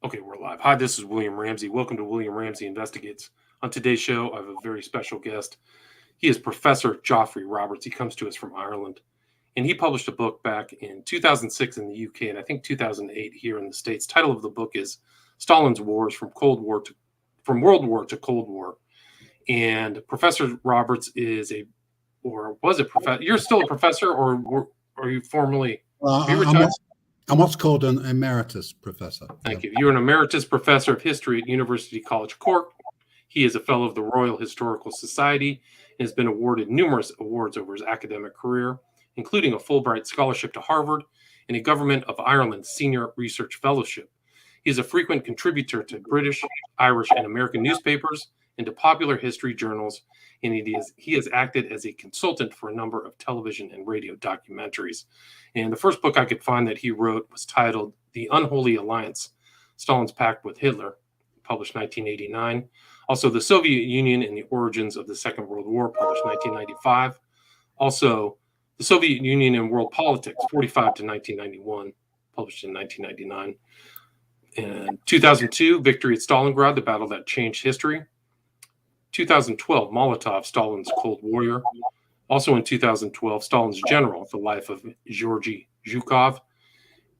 Okay, we're live. Hi, this is William Ramsey. Welcome to William Ramsey Investigates. On today's show, I have a very special guest. He is Professor Geoffrey Roberts. He comes to us from Ireland, and he published a book back in 2006 in the UK and I think 2008 here in the States. Title of the book is Stalin's Wars from World War to Cold War. And Professor Roberts is was a professor. You're still a professor, or are you formally? Are you retired? I'm what's called an emeritus professor. Thank you. You're an emeritus professor of history at University College Cork. He is a fellow of the Royal Historical Society and has been awarded numerous awards over his academic career, including a Fulbright scholarship to Harvard and a Government of Ireland Senior Research Fellowship. He is a frequent contributor to British, Irish, and American newspapers and to popular history journals, and he has acted as a consultant for a number of television and radio documentaries. And the first book I could find that he wrote was titled The Unholy Alliance, Stalin's Pact with Hitler, published 1989. Also, The Soviet Union and the Origins of the Second World War, published 1995. Also, The Soviet Union and World Politics, 45 to 1991, published in 1999. In 2002, Victory at Stalingrad, the battle that changed history. 2012, Molotov, Stalin's Cold Warrior. Also in 2012, Stalin's General, The Life of Georgy Zhukov.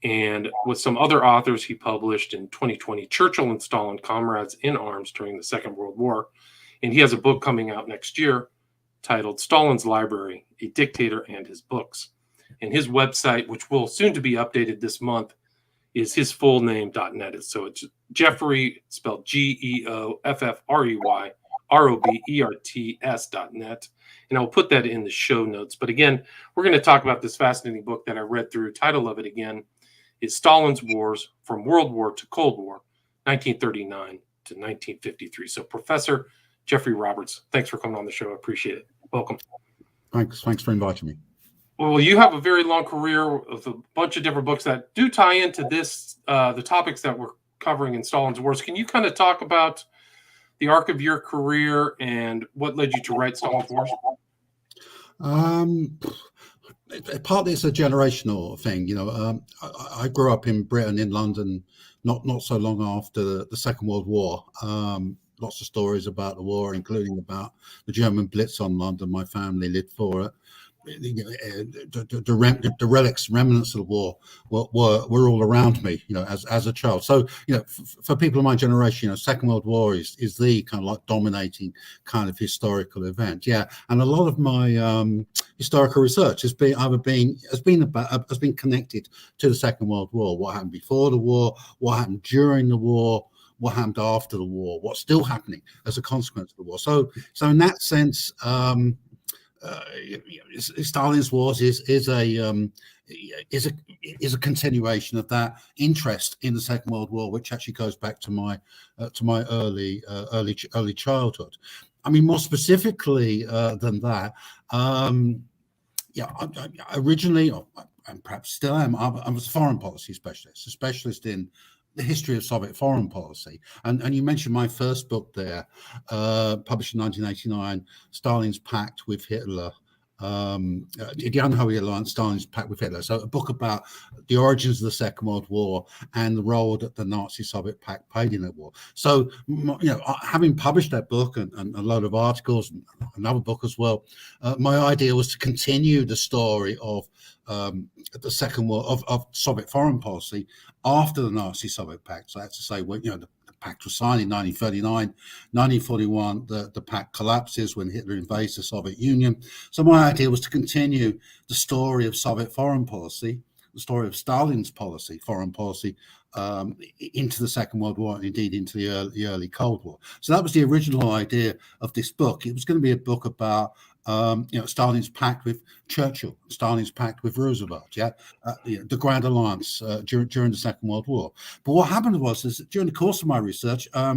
And with some other authors, he published in 2020, Churchill and Stalin, Comrades in Arms During the Second World War. And he has a book coming out next year titled Stalin's Library, A Dictator and His Books. And his website, which will soon to be updated this month, is hisfullname.net. So it's Geoffrey, spelled Geoffrey, Roberts.net. And I'll put that in the show notes. But again, we're going to talk about this fascinating book that I read through. Title of it again is Stalin's Wars from World War to Cold War, 1939 to 1953. So Professor Geoffrey Roberts, thanks for coming on the show. I appreciate it. Welcome. Thanks for inviting me. Well, you have a very long career with a bunch of different books that do tie into this, the topics that we're covering in Stalin's Wars. Can you kind of talk about the arc of your career and what led you to write Stalin's Wars? Partly it's a generational thing. I grew up in Britain, in London, not so long after the Second World War. Lots of stories about the war, including about the German Blitz on London. My family lived for it. The relics, remnants of the war were all around me, as a child. So, for people of my generation, Second World War is the kind of like dominating kind of historical event. Yeah, and a lot of my historical research has been connected to the Second World War. What happened before the war? What happened during the war? What happened after the war? What's still happening as a consequence of the war? So in that sense, Stalin's Wars is a continuation of that interest in the Second World War, which actually goes back to my early childhood. I mean, more specifically than that, originally, and perhaps still am, I was a foreign policy specialist, a specialist in the history of Soviet foreign policy. And you mentioned my first book there, published in 1989, Stalin's Pact with Hitler. The Unholy Alliance, Stalin's Pact with Hitler. So a book about the origins of the Second World War and the role that the Nazi-Soviet Pact played in that war. So, having published that book and a load of articles and another book as well, my idea was to continue the story of the Second War of Soviet foreign policy after the Nazi-Soviet Pact. So that's to say, the pact was signed in 1939, 1941, the pact collapses when Hitler invades the Soviet Union. So my idea was to continue the story of Soviet foreign policy, the story of Stalin's foreign policy, into the Second World War and indeed into the early Cold War. So that was the original idea of this book. It was going to be a book about Stalin's pact with Churchill, Stalin's pact with Roosevelt, the Grand Alliance during the Second World War. But what happened was that during the course of my research, I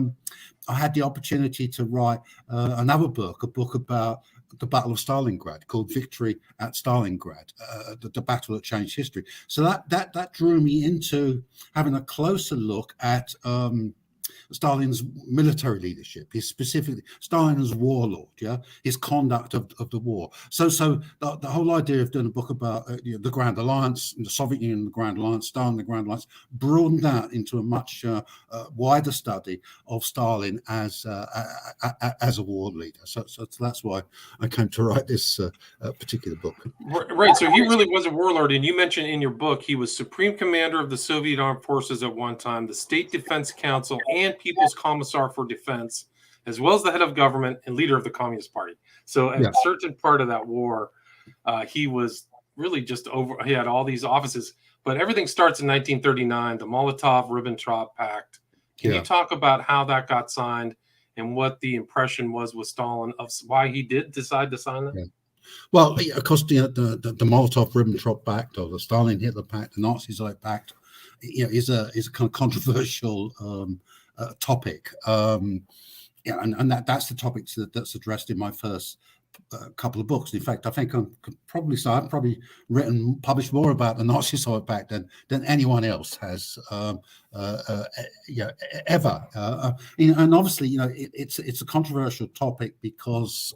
had the opportunity to write another book, a book about the Battle of Stalingrad, called Victory at Stalingrad, the battle that changed history. So that drew me into having a closer look at Stalin's military leadership, his specifically Stalin as warlord, his conduct of the war. So the whole idea of doing a book about the Grand Alliance, the Soviet Union, the Grand Alliance, Stalin, the Grand Alliance, broadened that into a much wider study of Stalin as a war leader. So that's why I came to write this particular book. Right. So he really was a warlord, and you mentioned in your book he was Supreme Commander of the Soviet Armed Forces at one time, the State Defense Council, and People's Commissar for Defense, as well as the head of government and leader of the Communist Party. So at a certain part of that war, he was really just over. He had all these offices, but everything starts in 1939, the Molotov-Ribbentrop Pact. Can you talk about how that got signed and what the impression was with Stalin of why he did decide to sign that? Yeah. Well, of course, the Molotov-Ribbentrop Pact, or the Stalin-Hitler Pact, the Nazi-Soviet Pact, is a kind of controversial topic, and that's the topic that's addressed in my first couple of books. In fact, I think I've probably published more about the Nazi-Soviet Pact than anyone else has ever. And obviously, it's a controversial topic because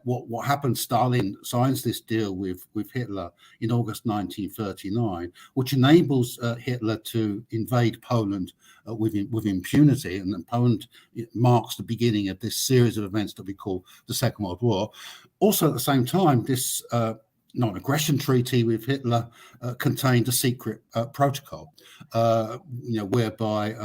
what happened? Stalin signs this deal with Hitler in August 1939, which enables Hitler to invade Poland with impunity, and then Poland marks the beginning of this series of events that we call the Second World War. Also, at the same time, this non-aggression treaty with Hitler contained a secret protocol, whereby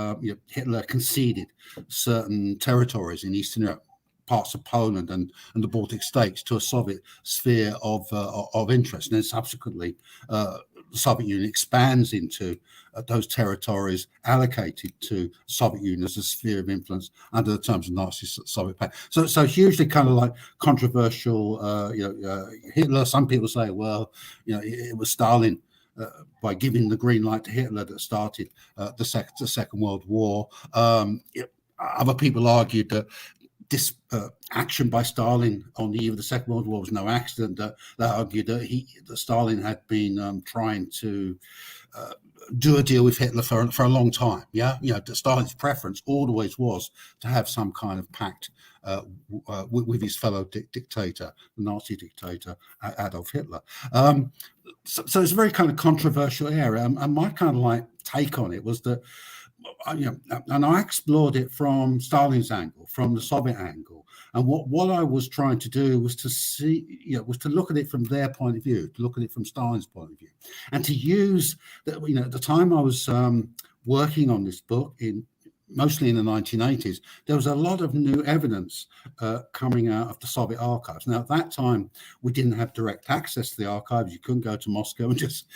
Hitler conceded certain territories in Eastern Europe, parts of Poland and the Baltic states, to a Soviet sphere of interest. And then subsequently, the Soviet Union expands into those territories allocated to the Soviet Union as a sphere of influence under the terms of Nazi-Soviet Pact. So hugely kind of like controversial. Hitler. Some people say, well, it was Stalin by giving the green light to Hitler that started the Second World War. Other people argued that this action by Stalin on the eve of the Second World War was no accident. That argued that Stalin had been trying to do a deal with Hitler for a long time. Stalin's preference always was to have some kind of pact with his fellow dictator, the Nazi dictator Adolf Hitler. So it's a very kind of controversial area, and my kind of like take on it was that, and I explored it from Stalin's angle, from the Soviet angle, and what I was trying to do was to see, was to look at it from their point of view, to look at it from Stalin's point of view, and to use that. At the time I was working on this book, mostly in the 1980s, there was a lot of new evidence coming out of the Soviet archives. Now, at that time, we didn't have direct access to the archives. You couldn't go to Moscow and just,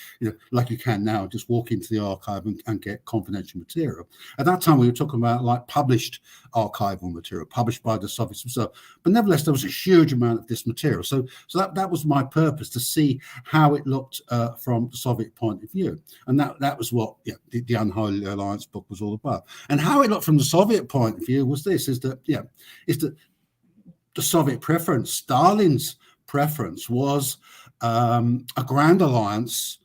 like you can now, just walk into the archive and get confidential material. At that time, we were talking about like published archival material, published by the Soviets themselves. But nevertheless, there was a huge amount of this material. So that was my purpose, to see how it looked from the Soviet point of view. And that was what the Unholy Alliance book was all about. And how it looked from the Soviet point of view was this: is that the Soviet preference, Stalin's preference, was a grand alliance,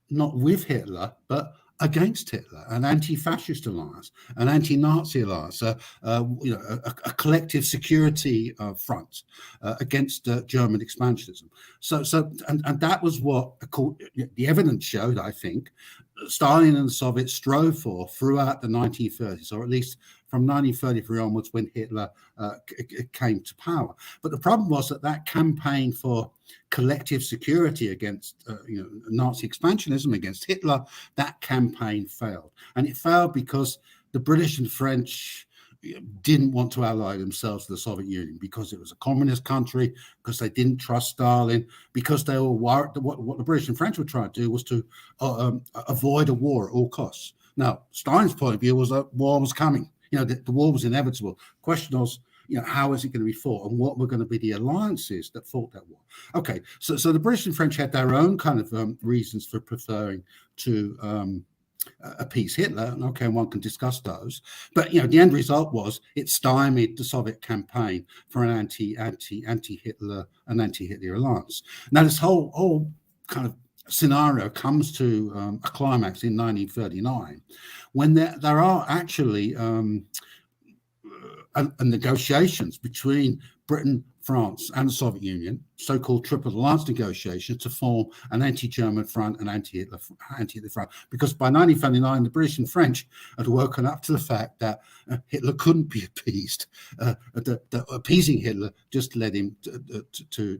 not with Hitler, but against Hitler, an anti-fascist alliance, an anti-Nazi alliance, a collective security front against German expansionism. And that was what the evidence showed, I think, Stalin and the Soviets strove for throughout the 1930s, or at least from 1933 onwards, when Hitler came to power. But the problem was that campaign for collective security against Nazi expansionism, against Hitler, that campaign failed. And it failed because the British and French didn't want to ally themselves to the Soviet Union, because it was a communist country, because they didn't trust Stalin, because they were worried that what the British and French were trying to do was to avoid a war at all costs. Now, Stalin's point of view was that war was coming. The war was inevitable. The question was, how is it going to be fought, and what were going to be the alliances that fought that war? Okay, so the British and French had their own kind of reasons for preferring to appease Hitler, and okay, one can discuss those. But the end result was it stymied the Soviet campaign for an anti-Hitler alliance. Now, this whole kind of scenario comes to a climax in 1939, when there are actually negotiations between Britain, France, and the Soviet Union, so-called Triple Alliance negotiations, to form an anti-German front and anti-Hitler front. Because by 1939, the British and French had woken up to the fact that Hitler couldn't be appeased. That appeasing Hitler just led him to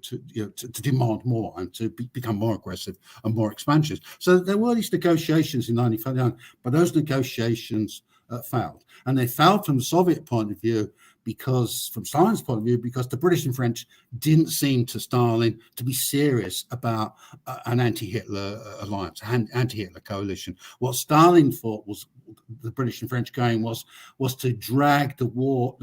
demand more and to become more aggressive and more expansionist. So there were these negotiations in 1939, but those negotiations failed. And they failed from the Soviet point of view because, from Stalin's point of view, because the British and French didn't seem to Stalin to be serious about an anti-Hitler alliance, an anti-Hitler coalition. What Stalin thought was the British and French going was to drag the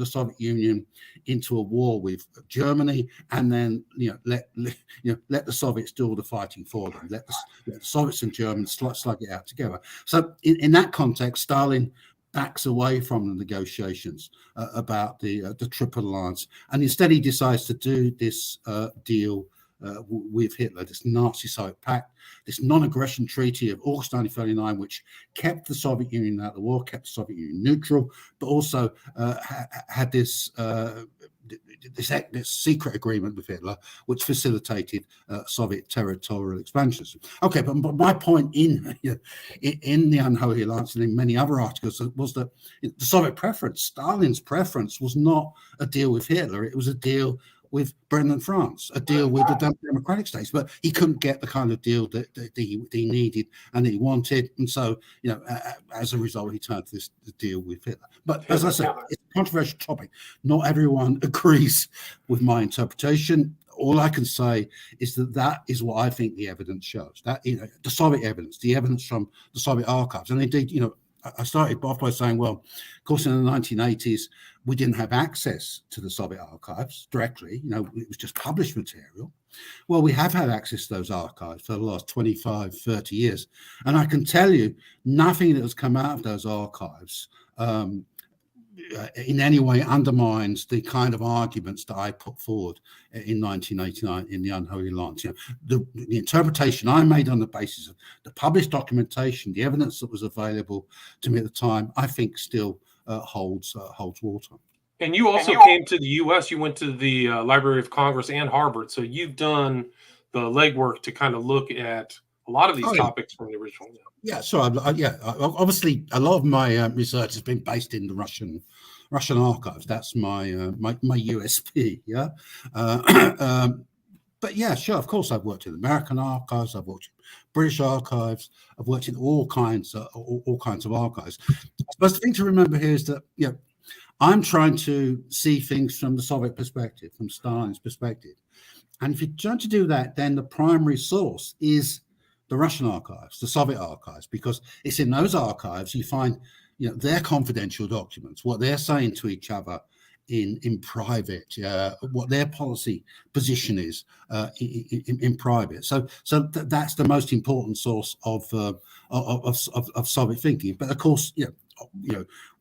Soviet Union into a war with Germany, and then let the Soviets do all the fighting for them. Let the Soviets and Germans slug it out together. So in that context, Stalin backs away from the negotiations about the Triple Alliance, and instead he decides to do this deal with Hitler, this Nazi-Soviet pact, this non-aggression treaty of August 1939, which kept the Soviet Union out of the war, kept the Soviet Union neutral, but also had this secret agreement with Hitler, which facilitated Soviet territorial expansions. Okay, but my point in the Unholy Alliance and in many other articles was that the Soviet preference, Stalin's preference, was not a deal with Hitler. It was a deal with Britain and France, a deal with the democratic states, but he couldn't get the kind of deal that he needed and he wanted, and so as a result, he turned to this deal with Hitler. But as I said, it's a controversial topic. Not everyone agrees with my interpretation. All I can say is that is what I think the evidence shows. That the Soviet evidence, the evidence from the Soviet archives, and indeed, I started off by saying, well, of course, in the 1980s, we didn't have access to the Soviet archives directly. It was just published material. Well, we have had access to those archives for the last 25, 30 years. And I can tell you, nothing that has come out of those archives in any way undermines the kind of arguments that I put forward in 1989 in the Unholy Alliance. The interpretation I made on the basis of the published documentation, the evidence that was available to me at the time, I think still holds water. And you also came to the U.S. You went to the Library of Congress and Harvard, so you've done the legwork to kind of look at a lot of these topics from the original. Yeah, so obviously a lot of my research has been based in the Russian archives. That's my USP. Yeah, but yeah, sure. Of course, I've worked in American archives. I've worked in British archives. I've worked in all kinds of archives. I suppose the thing to remember here is that I'm trying to see things from the Soviet perspective, from Stalin's perspective, and if you're trying to do that, then the primary source is the Russian archives, the Soviet archives, because it's in those archives you find, their confidential documents, what they're saying to each other in private, what their policy position is in private. So that's the most important source of Soviet thinking. But of course,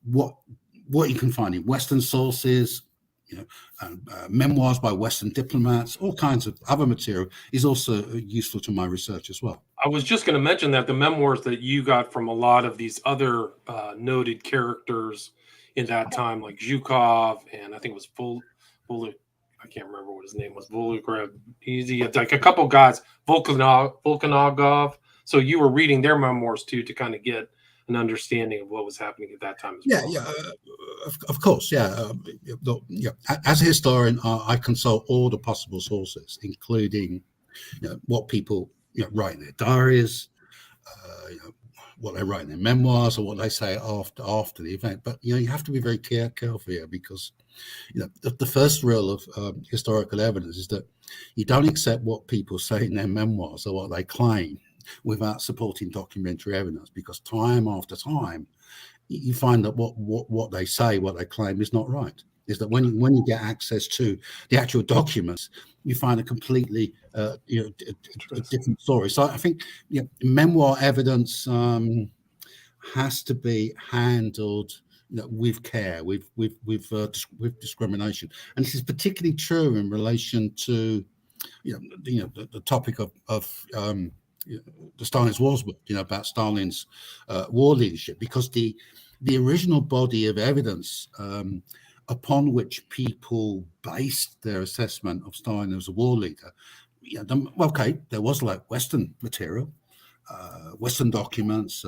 what you can find in Western sources, memoirs by Western diplomats, all kinds of other material is also useful to my research as well. I was just going to mention that the memoirs that you got from a lot of these other noted characters in that time, like Zhukov, and I think it was I can't remember what his name was, Easy. It's like a couple guys, Volkanogov. So you were reading their memoirs too to kind of get an understanding of what was happening at that time as well. Yeah, of course, yeah. As a historian, I consult all the possible sources, including what people write in their diaries, what they write in their memoirs, or what they say after the event. But you have to be very careful here, because the first rule of historical evidence is that you don't accept what people say in their memoirs or what they claim without supporting documentary evidence, because time after time you find that what they say, what they claim is not right. Is that when you get access to the actual documents, you find a completely a different story. So I think memoir evidence has to be handled with care, with discrimination, and this is particularly true in relation to the topic of Stalin's Wars book, about Stalin's war leadership, because the original body of evidence upon which people based their assessment of Stalin as a war leader, there was like Western material, Western documents,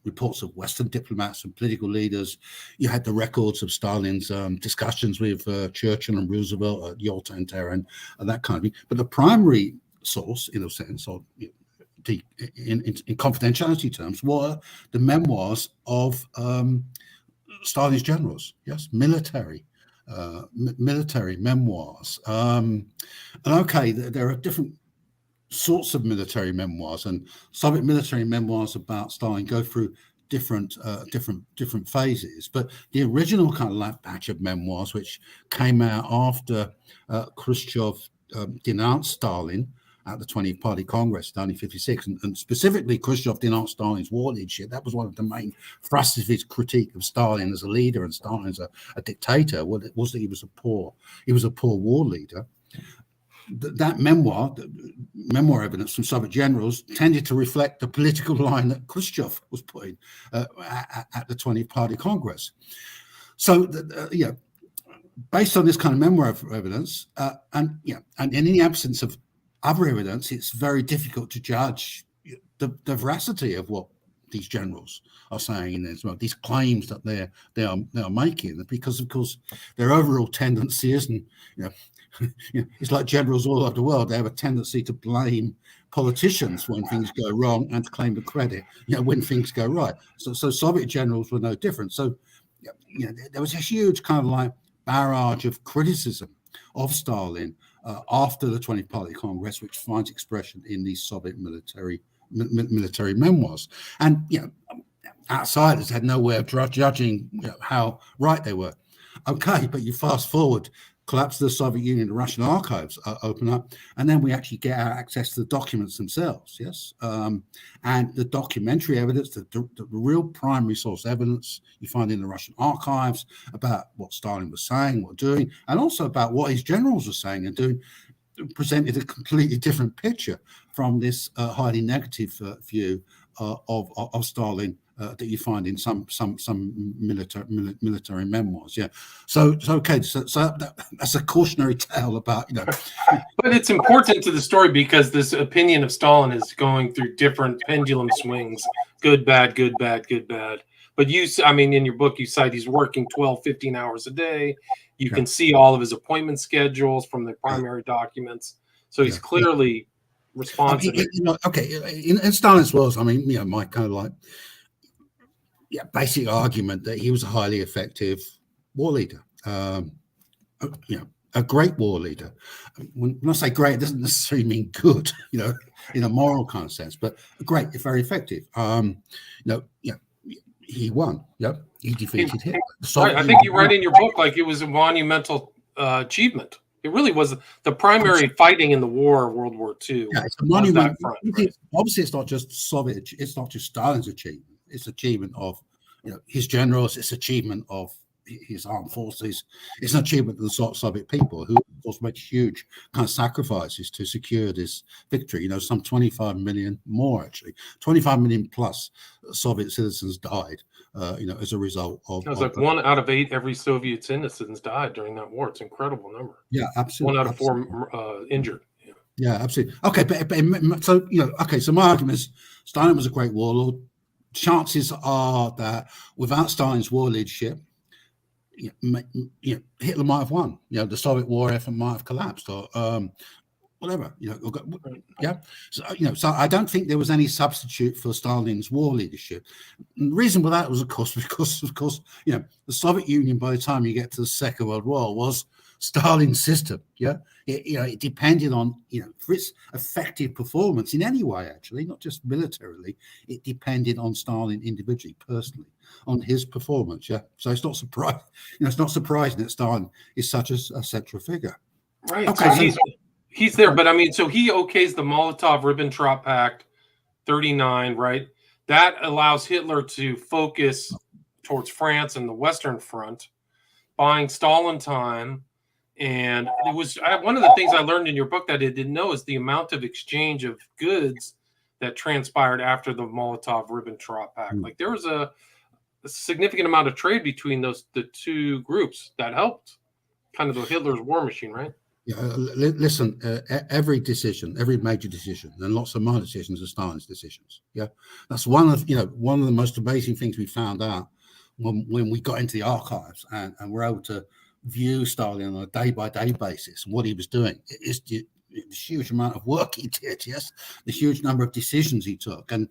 reports of Western diplomats and political leaders. You had the records of Stalin's discussions with Churchill and Roosevelt at Yalta and Tehran and that kind of thing. But the primary source, in a sense, or in confidentiality terms, were the memoirs of Stalin's generals. Yes, military memoirs. And there are different sorts of military memoirs, and Soviet military memoirs about Stalin go through different phases. But the original kind of like batch of memoirs, which came out after Khrushchev denounced Stalin at the 20th Party Congress in 1956, and specifically Khrushchev denounced Stalin's war leadership. That was one of the main thrusts of his critique of Stalin as a leader and Stalin as a dictator. Well, it was that he was a poor war leader. That memoir evidence from Soviet generals tended to reflect the political line that Khrushchev was putting at the 20th Party Congress. So, based on this kind of memoir evidence, and in the absence of other evidence, it's very difficult to judge the veracity of what these generals are saying in this, well, these claims that they are making, because of course their overall tendency isn't, it's like generals all over the world. They have a tendency to blame politicians when things go wrong and to claim the credit, when things go right. So Soviet generals were no different. So, there was a huge kind of like barrage of criticism of Stalin after the 20th Party Congress, which finds expression in these Soviet military memoirs. And outsiders had no way of judging how right they were. Okay, but you fast forward, collapse of the Soviet Union, the Russian archives open up, and then we actually get our access to the documents themselves, yes? And the documentary evidence, the real primary source evidence you find in the Russian archives about what Stalin was saying, what doing, and also about what his generals were saying and doing, presented a completely different picture from this highly negative view of Stalin that you find in some military memoirs. Yeah. So that's a cautionary tale about, But it's important to the story because this opinion of Stalin is going through different pendulum swings, good, bad, good, bad, good, bad. But in your book, you cite he's working 12, 15 hours a day. You can see all of his appointment schedules from the primary documents. So he's clearly responsive. In Stalin's words, my kind of like, basic argument that he was a highly effective war leader, a great war leader. When I say great, it doesn't necessarily mean good, in a moral kind of sense, but great, very effective. He won. Yep, he defeated Hitler. Right. I think you write in your book like it was a monumental achievement. It really was the primary fighting in the war, World War II. Yeah, it's a monument. Obviously, it's not just Soviet. It's not just Stalin's achievement. It's achievement of his generals. It's achievement of his armed forces. It's an achievement of the Soviet people who, of course, made huge kind of sacrifices to secure this victory. Some 25 million more, actually. 25 million plus Soviet citizens died, as a result of... It was like 1 out of 8 every Soviet citizens died during that war. It's an incredible number. Yeah, absolutely. 1 out of 4 injured. Yeah, absolutely. Okay, so my argument is Stalin was a great warlord. Chances are that without Stalin's war leadership, Hitler might have won. The Soviet war effort might have collapsed, or whatever. Yeah. So I don't think there was any substitute for Stalin's war leadership. And the reason for that was, because the Soviet Union, by the time you get to the Second World War, was Stalin's system. Yeah. It depended on, for its effective performance in any way, actually, not just militarily. It depended on Stalin individually, personally, on his performance. Yeah. So it's not surprising. It's not surprising that Stalin is such a central figure. Right. Okay. So he's there, but so he okays the Molotov-Ribbentrop Pact, 1939, right? That allows Hitler to focus towards France and the Western Front, buying Stalin time. And it was one of the things I learned in your book that I didn't know is the amount of exchange of goods that transpired after the Molotov-Ribbentrop Pact. Mm. Like there was a significant amount of trade between the two groups that helped kind of the Hitler's war machine, right? Yeah, listen, every decision, every major decision, and lots of minor decisions are Stalin's decisions. Yeah, that's one of the most amazing things we found out when we got into the archives and were able to view Stalin on a day-by-day basis and what he was doing. It's the huge amount of work he did. Yes, the huge number of decisions he took, and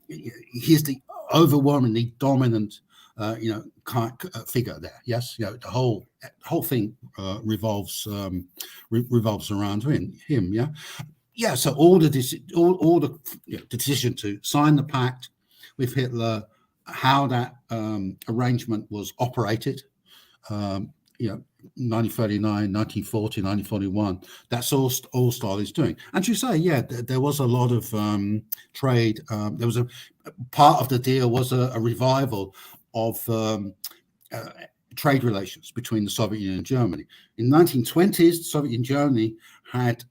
he's the overwhelmingly dominant figure there. Yes, the whole thing revolves around him. Yeah. So all the decision to sign the pact with Hitler, how that arrangement was operated, 1939, 1940, 1941. That's all Stalin is doing. And you say, there was a lot of trade. There was a part of the deal was a revival of trade relations between the Soviet Union and Germany. In the 1920s, Soviet Union and Germany had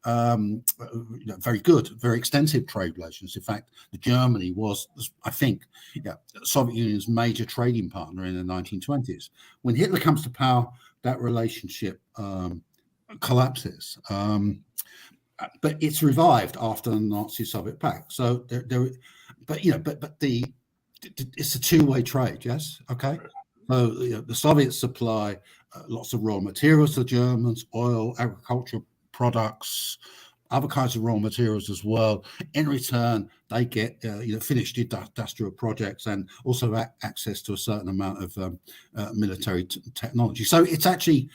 very good, very extensive trade relations. In fact, Germany was, I think, Soviet Union's major trading partner in the 1920s. When Hitler comes to power, that relationship collapses. But it's revived after the Nazi-Soviet pact. So it's a two-way trade. Yes, okay. So the Soviets supply lots of raw materials to the Germans, oil, agricultural products, other kinds of raw materials as well. In return, they get finished industrial projects and also access to a certain amount of military technology. So it's actually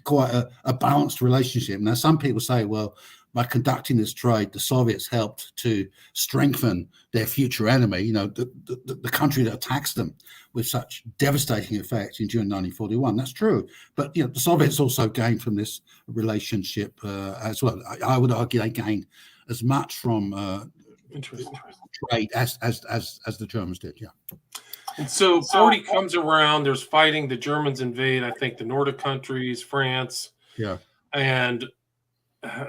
quite a balanced relationship. Now, some people say, well, by conducting this trade, the Soviets helped to strengthen their future enemy, the country that attacks them with such devastating effects during 1941. That's true. But, the Soviets also gained from this relationship as well. I would argue they gained as much from trade as the Germans did, yeah. And so 40 comes around, there's fighting, the Germans invade, I think, the Nordic countries, France. Yeah. And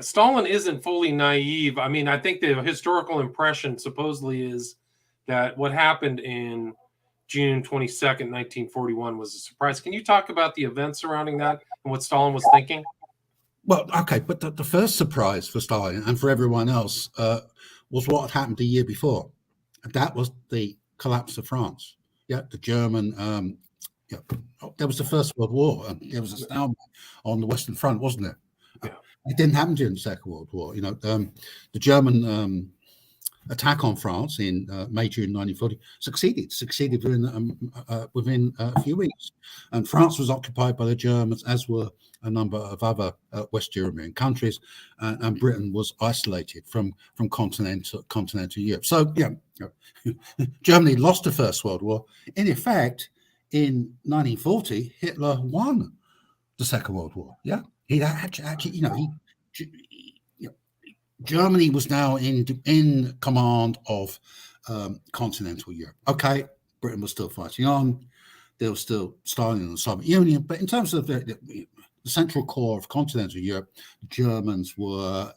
Stalin isn't fully naive. I mean, I think the historical impression supposedly is that what happened in June 22nd, 1941 was a surprise. Can you talk about the events surrounding that and what Stalin was thinking? Well, okay, but the first surprise for Stalin and for everyone else was what had happened the year before. That was the collapse of France. Yeah, the German, there was the First World War, and there was a stalemate on the Western Front, wasn't there? Yeah. It didn't happen during the Second World War. The German attack on France in May, June 1940 succeeded within a few weeks. And France was occupied by the Germans, as were a number of other West European countries, and Britain was isolated from continental Europe. So, Germany lost the First World War. In effect, in 1940, Hitler won the Second World War. Yeah, he actually, Germany was now in command of continental Europe. Okay, Britain was still fighting on. There was still Stalin and the Soviet Union, but in terms of the central core of continental Europe, the Germans were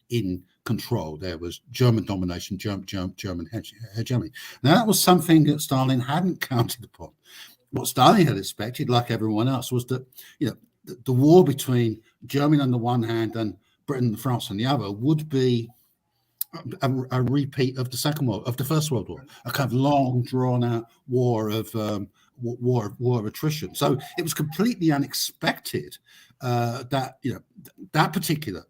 in control. There was German domination, German hegemony. Now, that was something that Stalin hadn't counted upon. What Stalin had expected, like everyone else, was that the war between Germany on the one hand and Britain and France on the other would be a repeat of the First World War, a kind of long, drawn-out war of attrition. So it was completely unexpected that that particular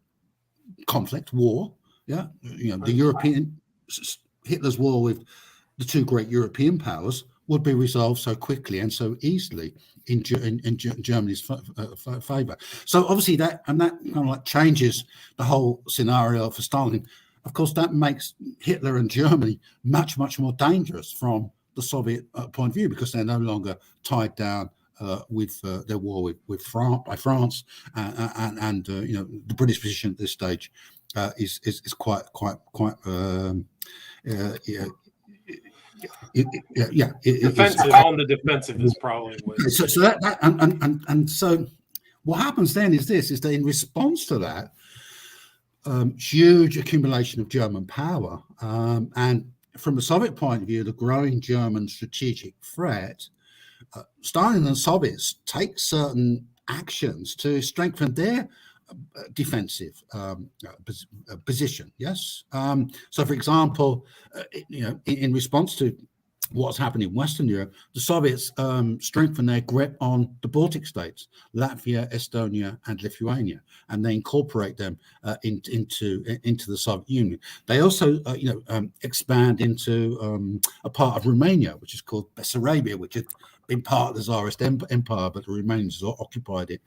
conflict, war, the European Hitler's war with the two great European powers would be resolved so quickly and so easily in Germany's favor. So obviously that kind of like changes the whole scenario for Stalin. Of course, that makes Hitler and Germany much, much more dangerous from the Soviet point of view, because they're no longer tied down with their war with France, and the British position at this stage is quite defensive. On the defensive is probably what. So that so what happens then is that in response to that, huge accumulation of German power. And from the Soviet point of view, the growing German strategic threat, Stalin and the Soviets take certain actions to strengthen their defensive position. Yes. So, for example, in response to what's happening in Western Europe, the Soviets strengthen their grip on the Baltic states, Latvia, Estonia, and Lithuania, and they incorporate them into the Soviet Union. They also, expand into a part of Romania, which is called Bessarabia, which had been part of the Tsarist Empire, but the Romanians occupied it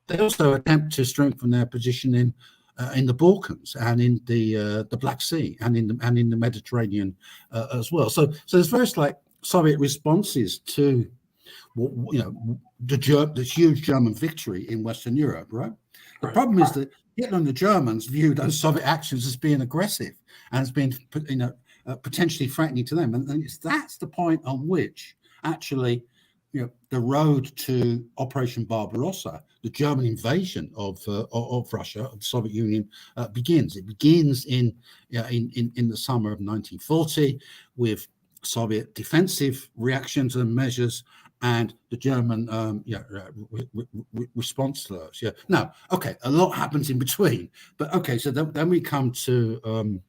They also attempt to strengthen their position in the Balkans and in the Black Sea and in the Mediterranean as well. So there's various Soviet responses to the huge German victory in Western Europe. Right. The problem is that Hitler and the Germans view those Soviet actions as being aggressive and as being potentially threatening to them, and that's the point on which actually the road to Operation Barbarossa, the German invasion of Russia, of the Soviet Union, begins. It begins in the summer of 1940 with Soviet defensive reactions and measures, and the German response to those. Yeah. Now, okay, a lot happens in between, but okay. So then we come to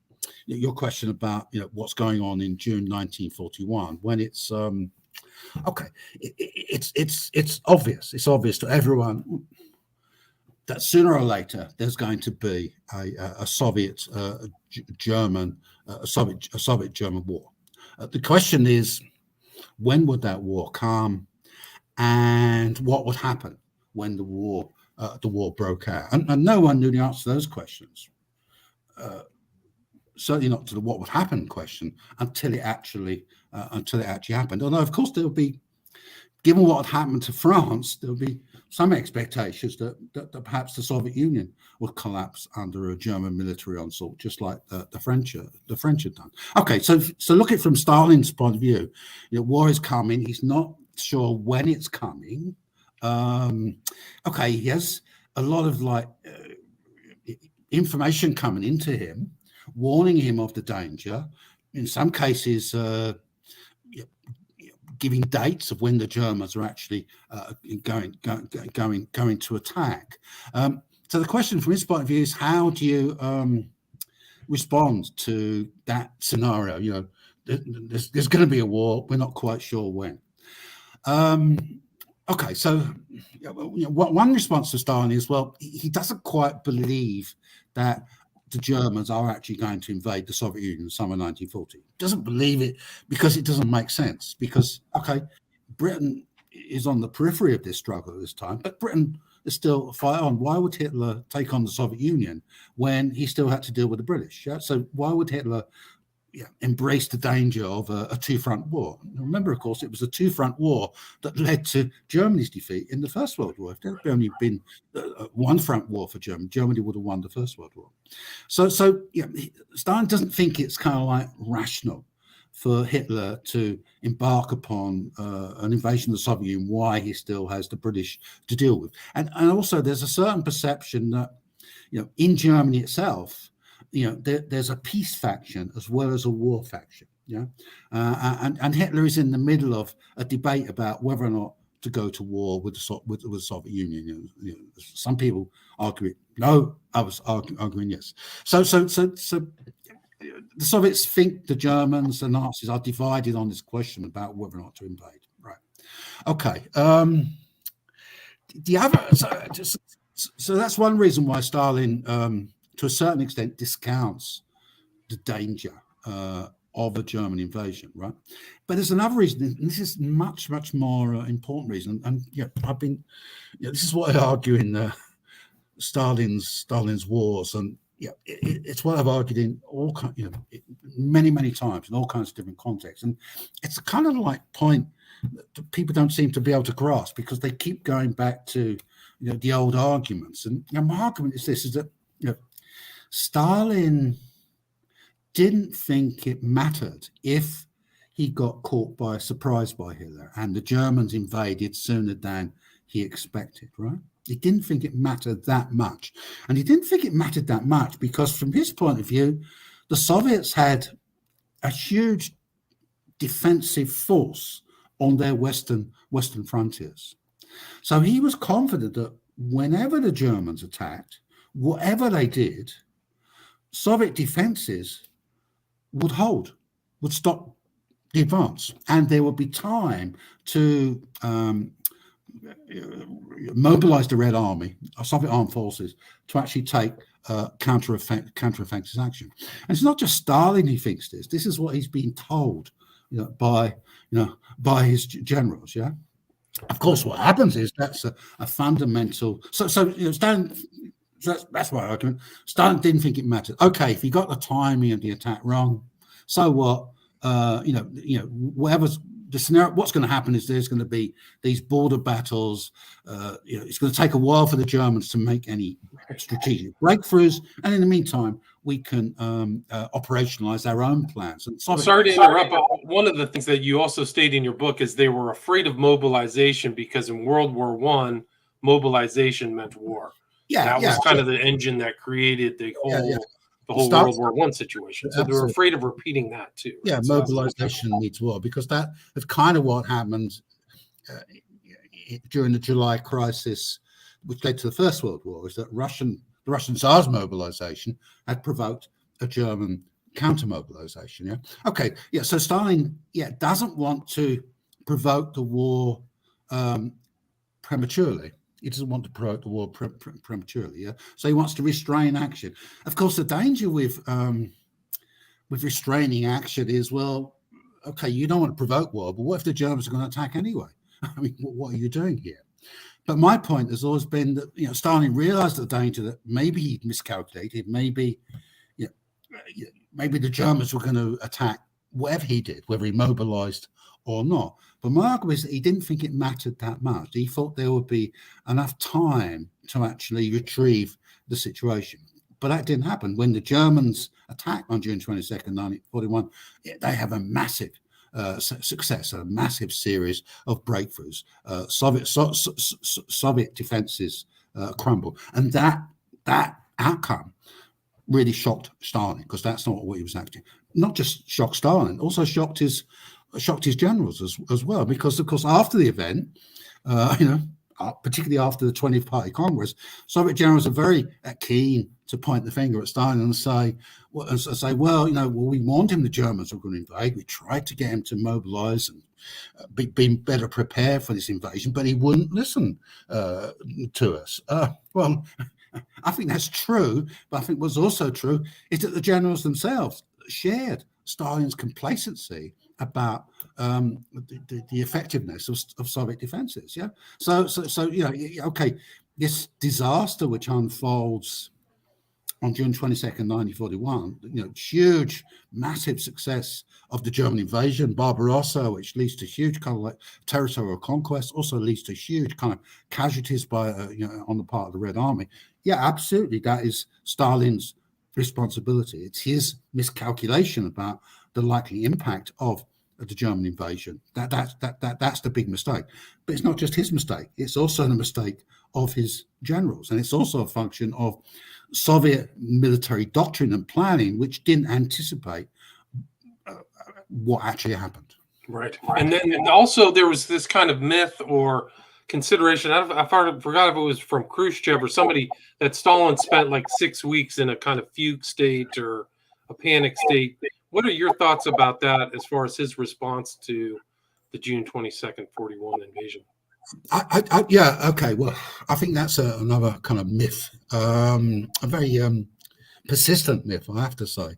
your question about what's going on in June 1941 when it's. Okay, it's obvious. It's obvious to everyone that sooner or later there's going to be a Soviet German war. The question is, when would that war come, and what would happen when the war broke out? And no one knew the answer to those questions. Certainly not to the what would happen question until it actually happened. Although, of course, there would be, given what had happened to France, there would be some expectations that perhaps the Soviet Union would collapse under a German military onslaught, just like the French had done. Okay, so look at it from Stalin's point of view. War is coming. He's not sure when it's coming. Okay, he has a lot of information coming into him, warning him of the danger. In some cases, giving dates of when the Germans are actually going to attack. So the question from his point of view is, how do you respond to that scenario? There's going to be a war. We're not quite sure when. Okay, so one response to Stalin is, well, he doesn't quite believe that the Germans are actually going to invade the Soviet Union in summer 1940. He doesn't believe it because it doesn't make sense. Because, okay, Britain is on the periphery of this struggle at this time, but Britain is still a fight on. Why would Hitler take on the Soviet Union when he still had to deal with the British? Yeah? So why would Hitler embrace the danger of a two-front war? Remember, of course, it was a two-front war that led to Germany's defeat in the First World War. If there had only been one front war for Germany, Germany would have won the First World War. So Stalin doesn't think it's kind of rational for Hitler to embark upon an invasion of the Soviet Union. Why he still has the British to deal with, and also there's a certain perception that in Germany itself, there's a peace faction as well as a war faction. And Hitler is in the middle of a debate about whether or not to go to war with the Soviet Union. Some people argue no, others arguing yes. So the Soviets think the Germans, the Nazis, are divided on this question about whether or not to invade. Right. Okay. The other, so that's one reason why Stalin, to a certain extent, discounts the danger of a German invasion, right? But there's another reason, and this is much more important reason. And this is what I argue in Stalin's wars, and it's what I've argued in all many times in all kinds of different contexts. And it's a kind of point that people don't seem to be able to grasp because they keep going back to the old arguments. And my argument is this: is that Stalin didn't think it mattered if he got caught by surprise by Hitler and the Germans invaded sooner than he expected, right? He didn't think it mattered that much. And he didn't think it mattered that much because from his point of view, the Soviets had a huge defensive force on their western frontiers. So he was confident that whenever the Germans attacked, whatever they did, Soviet defenses would hold, would stop the advance, and there would be time to mobilize the Red Army, Soviet armed forces, to actually take counter-offensive action. And it's not just Stalin who thinks this. This is what he's been told, by his generals. Yeah. Of course, what happens is that's a fundamental. So Stalin. So that's my argument. Stalin didn't think it mattered. Okay, if he got the timing of the attack wrong, so what? Whatever's the scenario, what's going to happen is there's going to be these border battles. It's going to take a while for the Germans to make any strategic breakthroughs, and in the meantime, we can operationalize our own plans. And sorry to interrupt, but one of the things that you also state in your book is they were afraid of mobilization because in World War I, mobilization meant war. Yeah, that was kind of the engine that created the whole World War I situation. So they were afraid of repeating that too. Right? Yeah, so mobilization needs war because that's kind of what happened during the July crisis, which led to the First World War. Is that the Russian Tsar's mobilization had provoked a German counter-mobilization. Yeah. Okay. Yeah. So Stalin, doesn't want to provoke the war prematurely. He doesn't want to provoke the war prematurely. Yeah. So he wants to restrain action. Of course, the danger with restraining action is, well, okay, you don't want to provoke war, but what if the Germans are going to attack anyway? I mean, what are you doing here? But my point has always been that Stalin realized the danger that maybe he'd miscalculated, maybe the Germans were going to attack whatever he did, whether he mobilized or not. But my argument is that he didn't think it mattered that much. He thought there would be enough time to actually retrieve the situation. But that didn't happen. When the Germans attacked on June 22nd, 1941, they have a massive success, a massive series of breakthroughs. Soviet defenses crumble. And that outcome really shocked Stalin, because that's not what he was acting. Not just shocked Stalin, also shocked his generals as well, because of course after the event, particularly after the 20th Party Congress, Soviet generals are very keen to point the finger at Stalin and say, we warned him the Germans were going to invade. We tried to get him to mobilize and be better prepared for this invasion, but he wouldn't listen to us. Well, I think that's true, but I think what's also true is that the generals themselves shared Stalin's complacency about the effectiveness of Soviet defenses. Yeah. So okay, this disaster which unfolds on June 22nd, 1941, huge, massive success of the German invasion, Barbarossa, which leads to huge kind of like territorial conquest, also leads to huge kind of casualties by on the part of the Red Army. Yeah, absolutely, that is Stalin's responsibility. It's his miscalculation about the likely impact of the German invasion. That's the big mistake. But it's not just his mistake. It's also the mistake of his generals, and it's also a function of Soviet military doctrine and planning, which didn't anticipate what actually happened. Right. And then also there was this kind of myth or consideration. I forgot if it was from Khrushchev or somebody, that Stalin spent like 6 weeks in a kind of fugue state or a panic state. What are your thoughts about that as far as his response to the June 22nd, 41 invasion? Okay. Well, I think that's another kind of myth, a very persistent myth, I have to say.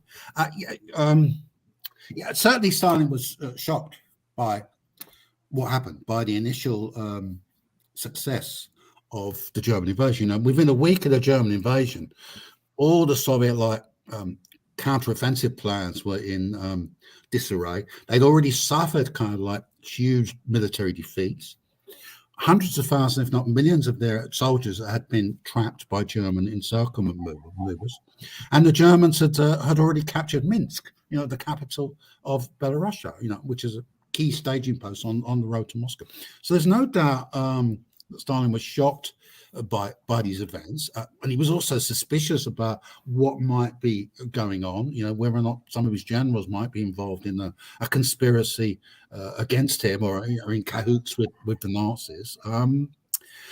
Certainly Stalin was shocked by what happened, by the initial success of the German invasion. Within a week of the German invasion, all the Soviet counteroffensive plans were in disarray. They'd already suffered kind of like huge military defeats. Hundreds of thousands, if not millions, of their soldiers had been trapped by German encirclement maneuvers, and the Germans had already captured Minsk, the capital of Belarusia, which is a key staging post on the road to Moscow. So there's no doubt Stalin was shocked by these events, and he was also suspicious about what might be going on. Whether or not some of his generals might be involved in a conspiracy against him, or in cahoots with the Nazis.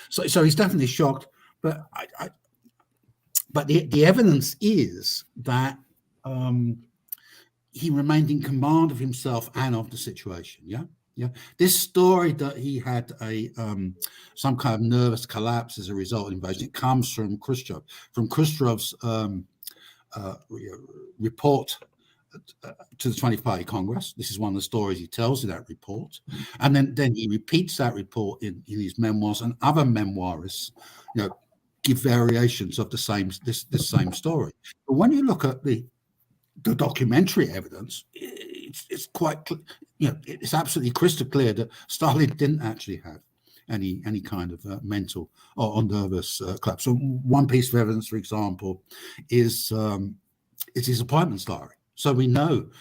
So he's definitely shocked, but but the evidence is that he remained in command of himself and of the situation. Yeah. This story that he had some kind of nervous collapse as a result of the invasion, it comes from Khrushchev. From Khrushchev's report to the 20th Party Congress. This is one of the stories he tells in that report. And then he repeats that report in his memoirs, and other memoirists, give variations of the same story. But when you look at the documentary evidence, it's quite, it's absolutely crystal clear that Stalin didn't actually have any kind of mental or nervous collapse. So one piece of evidence, for example, is his appointments diary. So we know,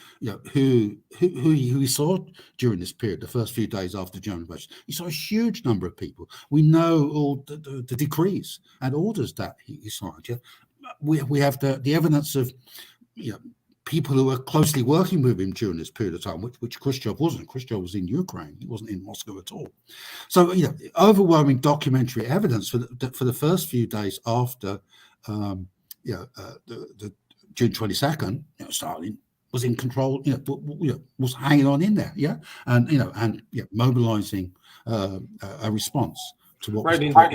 who he saw during this period, the first few days after the German invasion. He saw a huge number of people. We know all the decrees and orders that he signed. Yeah? We have the evidence of, people who were closely working with him during this period of time, which Khrushchev wasn't. Khrushchev was in Ukraine; he wasn't in Moscow at all. So, overwhelming documentary evidence for the first few days after, the June 22nd. Stalin was in control. Was hanging on in there. Yeah, and mobilizing a response to what was going on.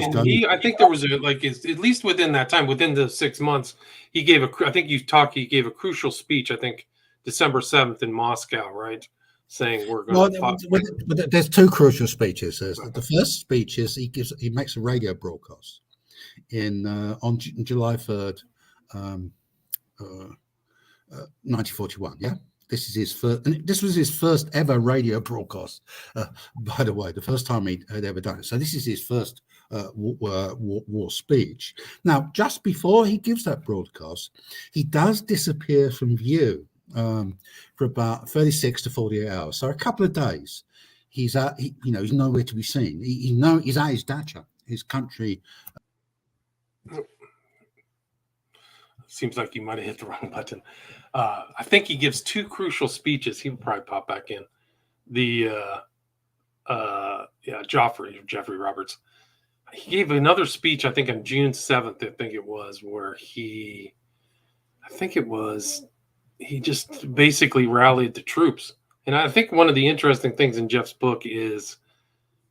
I think there was at least within that time, within the 6 months, he gave he gave a crucial speech, I think December 7th in Moscow, right? Saying we're going to but there's two crucial speeches. The first speech is he makes a radio broadcast on July 3rd, 1941. Yeah. This is his first, and this was his first ever radio broadcast, by the way, the first time he'd ever done it. So this is his first war speech. Now, just before he gives that broadcast, he does disappear from view for about 36 to 48 hours. So a couple of days, he's nowhere to be seen. He's at his dacha, his country. Seems like you might have hit the wrong button. I think he gives two crucial speeches. He'll probably pop back in. Geoffrey Roberts. He gave another speech, I think on June 7th, I think it was, where he just basically rallied the troops. And I think one of the interesting things in Jeff's book is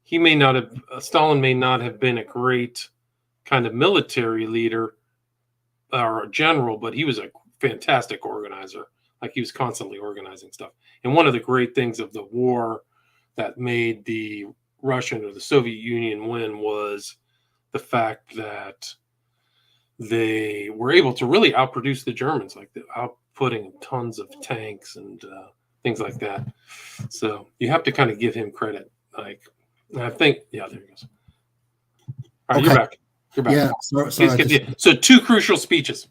Stalin may not have been a great kind of military leader or a general, but he was a fantastic organizer. Like, he was constantly organizing stuff. And one of the great things of the war that made the Russian or the Soviet Union win was the fact that they were able to really outproduce the Germans, like outputting tons of tanks and things like that. So you have to kind of give him credit. Like, I think, there he goes. All right, okay. You're back. Yeah. So two crucial speeches.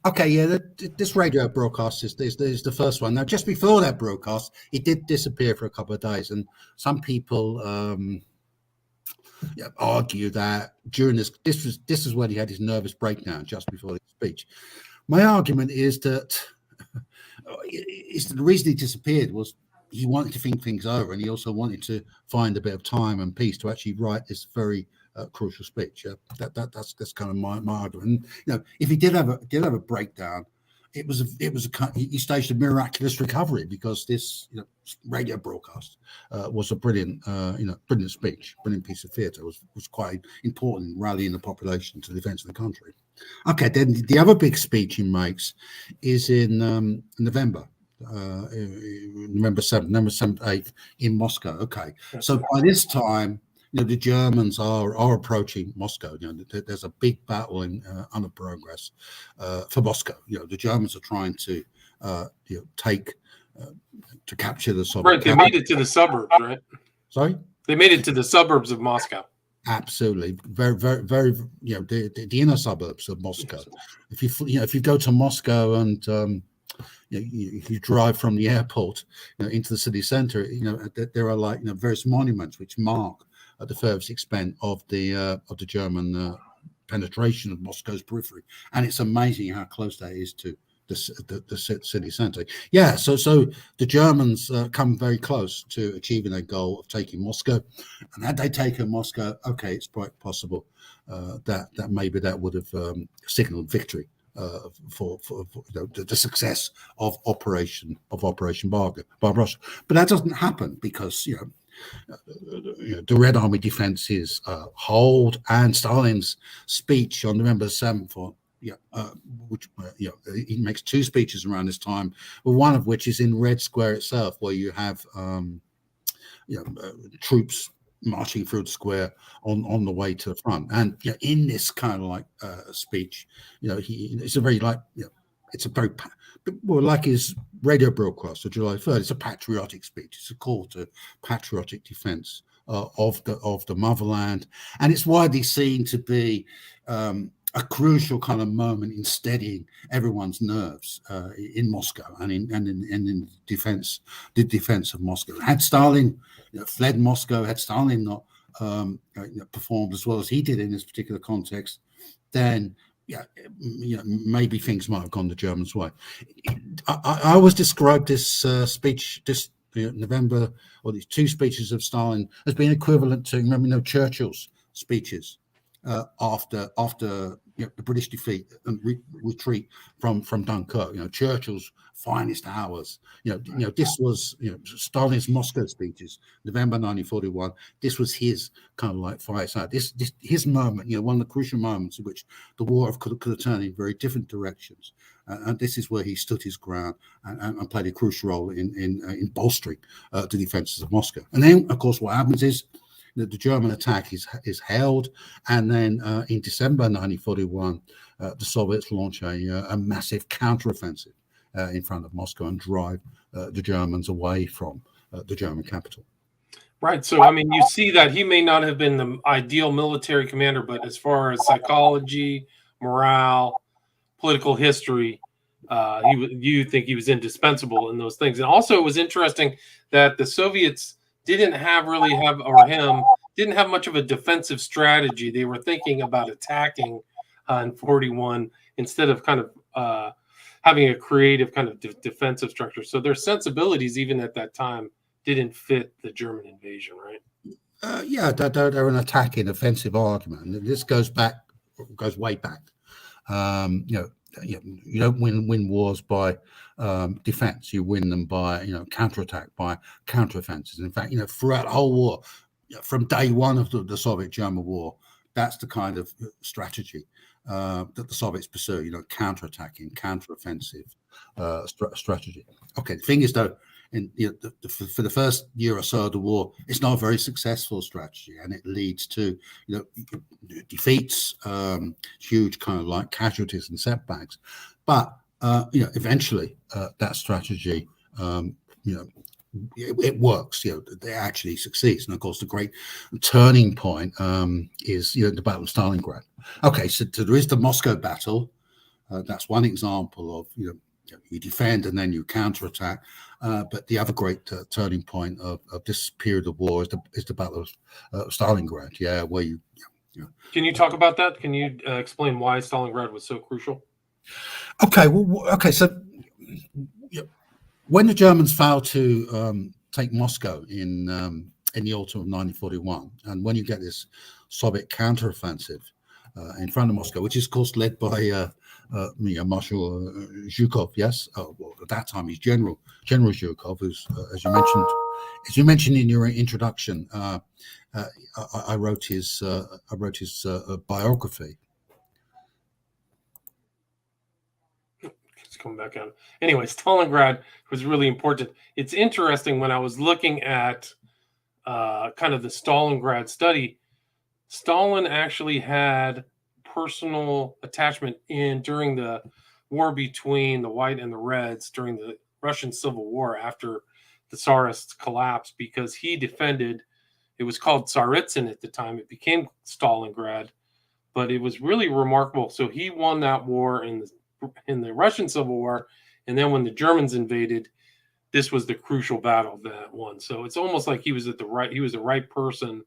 Okay, yeah, this radio broadcast is the first one. Now, just before that broadcast, he did disappear for a couple of days, and some people argue that during this is when he had his nervous breakdown just before the speech. My argument is that the reason he disappeared was he wanted to think things over, and he also wanted to find a bit of time and peace to actually write this very crucial speech. That's kind of my argument. And, if he did have a breakdown, he staged a miraculous recovery, because this radio broadcast was a brilliant speech, brilliant piece of theatre. Was quite important in rallying the population to the defence of the country. Okay, then the other big speech he makes is in November 7th, 8th in Moscow. Okay, so by this time, the Germans are approaching Moscow. There's a big battle under progress for Moscow. The Germans are trying to capture the Soviet. Right, they made it to the suburbs, right? Sorry, they made it to the suburbs of Moscow. Absolutely, very, very, very. The inner suburbs of Moscow. If you go to Moscow and if you drive from the airport into the city centre, there are various monuments which mark at the furthest extent of the German penetration of Moscow's periphery. And it's amazing how close that is to the city center. Yeah, so the Germans come very close to achieving their goal of taking Moscow, and had they taken Moscow, okay, it's quite possible that maybe that would have signaled victory for the success of Operation Barbarossa. But that doesn't happen because the Red Army defenses hold, and Stalin's speech on November 7th, he makes two speeches around this time, one of which is in Red Square itself, where you have troops marching through the square on the way to the front. And in this kind of speech, it's a very it's a very like his radio broadcast of July 3rd. It's a patriotic speech. It's a call to patriotic defense of the motherland, and it's widely seen to be a crucial kind of moment in steadying everyone's nerves in Moscow and in the defense of Moscow. Had Stalin fled Moscow, had Stalin not performed as well as he did in this particular context, then maybe things might have gone the Germans' way. I always describe this speech, this November, or these two speeches of Stalin, as being equivalent to Churchill's speeches after the British defeat and retreat from Dunkirk. Churchill's finest hours. This was Stalin's Moscow speeches, November 1941. This was his kind of fireside. This his moment. One of the crucial moments in which the war could have turned in very different directions. And this is where he stood his ground and played a crucial role in bolstering the defenses of Moscow. And then, of course, what happens is the German attack is held, and then in December 1941, the Soviets launch a massive counteroffensive in front of Moscow and drive the Germans away from the German capital. Right. So, you see that he may not have been the ideal military commander, but as far as psychology, morale, political history, you think he was indispensable in those things. And also, it was interesting that the Soviets didn't have much of a defensive strategy. They were thinking about attacking in 41 instead of kind of having a creative kind of defensive structure. So their sensibilities, even at that time, didn't fit the German invasion, right? They're an attacking offensive argument. This goes way back. You don't win wars by defense. You win them by counterattack, by counteroffensives. In fact, throughout the whole war, from day one of the Soviet-German war, that's the kind of strategy that the Soviets pursue. Counterattacking, counteroffensive strategy. Okay, the thing is though, for the first year or so of the war, it's not a very successful strategy, and it leads to defeats, huge kind of casualties and setbacks. But eventually that strategy it works. It actually succeeds. And of course, the great turning point is the Battle of Stalingrad. Okay, so there is the Moscow Battle. That's one example of you defend and then you counterattack. But the other great turning point of this period of war is the Battle of Stalingrad. Yeah, where you. Can you talk about that? Can you explain why Stalingrad was so crucial? Okay. So when the Germans failed to take Moscow in the autumn of 1941, and when you get this Soviet counteroffensive in front of Moscow, which is of course led by Marshal Zhukov, yes. At that time, he's General Zhukov, who's as you mentioned in your introduction. I wrote his biography. It's coming back on. Anyway, Stalingrad was really important. It's interesting when I was looking at kind of the Stalingrad study. Stalin actually had personal attachment during the war between the White and the Reds during the Russian Civil War after the Tsarists collapsed, because he defended. It was called Tsaritsyn at the time. It became Stalingrad, but it was really remarkable. So he won that war in the Russian Civil War, and then when the Germans invaded, this was the crucial battle that won. So it's almost like he was the right person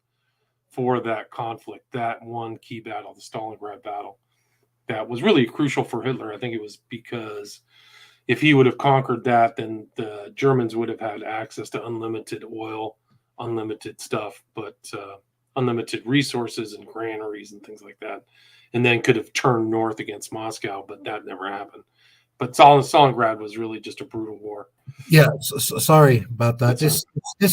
for that conflict, that one key battle, the Stalingrad Battle, that was really crucial for Hitler. I think it was because if he would have conquered that, then the Germans would have had access to unlimited oil, unlimited stuff, but unlimited resources and granaries and things like that, and then could have turned north against Moscow, but that never happened. But Stalingrad was really just a brutal war. Yeah, sorry about that. This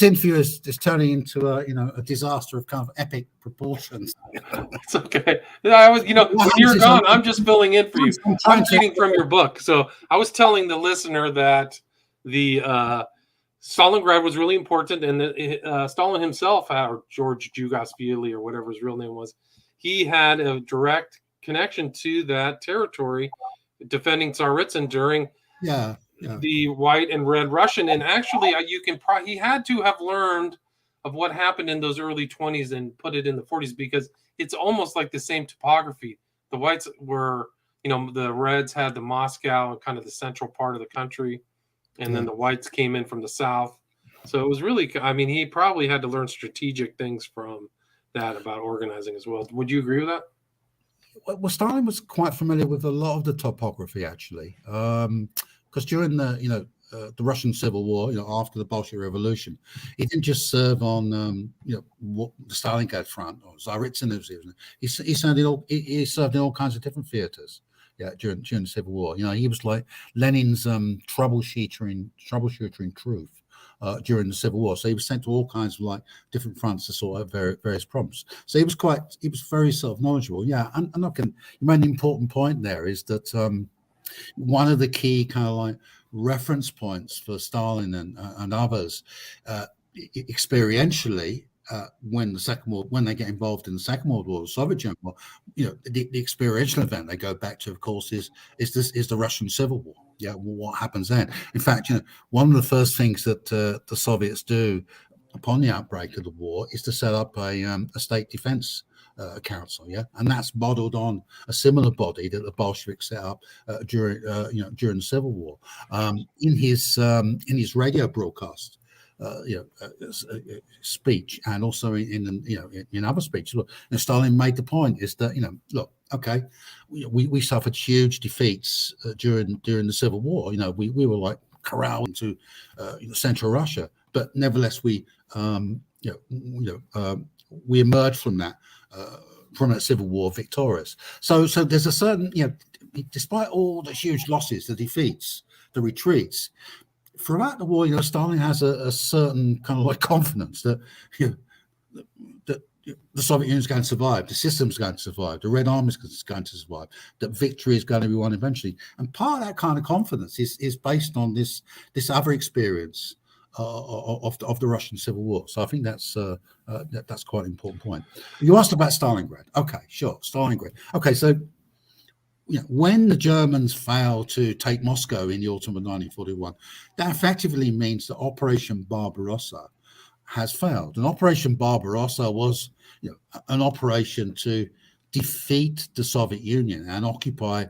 interview is turning into a disaster of kind of epic proportions. It's okay. I was, when you're gone, I'm just filling in for you. I'm reading from your book. So I was telling the listener that the Stalingrad was really important, and Stalin himself, or George Jugasvili, or whatever his real name was, he had a direct connection to that territory, defending Tsaritsyn during the White and Red Russian. And actually, he had to have learned of what happened in those early 20s and put it in the 40s, because it's almost like the same topography. The Whites were, the Reds had the Moscow and kind of the central part of the country, and then the Whites came in from the south. So it was really, he probably had to learn strategic things from that about organizing as well. Would you agree with that? Well, Stalin was quite familiar with a lot of the topography, actually, because during the Russian Civil War, after the Bolshevik Revolution, he didn't just serve on the Stalingrad front or Tsaritsyn. He served in all kinds of different theaters. Yeah, during the Civil War, he was like Lenin's troubleshooter in truth. During the Civil War, so he was sent to all kinds of different fronts to sort out various problems. So he was very sort of knowledgeable. Yeah, and you made an important point there, is that one of the key kind of reference points for Stalin and others experientially when they get involved in the Second World War, the Soviet German War, the experiential event they go back to, of course, is the Russian Civil War. Yeah, what happens then? In fact, one of the first things that the Soviets do upon the outbreak of the war is to set up a state defense council. Yeah, and that's modeled on a similar body that the Bolsheviks set up during the Civil War. In his radio broadcast, speech, and also in other speeches, Stalin made the point is that look, okay, we suffered huge defeats during the Civil War. We were like corralled into central Russia, but nevertheless we emerged from that Civil War victorious. So there's a certain despite all the huge losses, the defeats, the retreats, throughout the war, Stalin has a certain kind of confidence that that the Soviet Union is going to survive, the system's going to survive, the Red Army is going to survive, that victory is going to be won eventually. And part of that kind of confidence is based on this other experience of the Russian Civil War. So I think that's quite an important point. You asked about Stalingrad. Okay, sure, Stalingrad. Okay, so when the Germans failed to take Moscow in the autumn of 1941, that effectively means that Operation Barbarossa has failed. And Operation Barbarossa was an operation to defeat the Soviet Union and occupy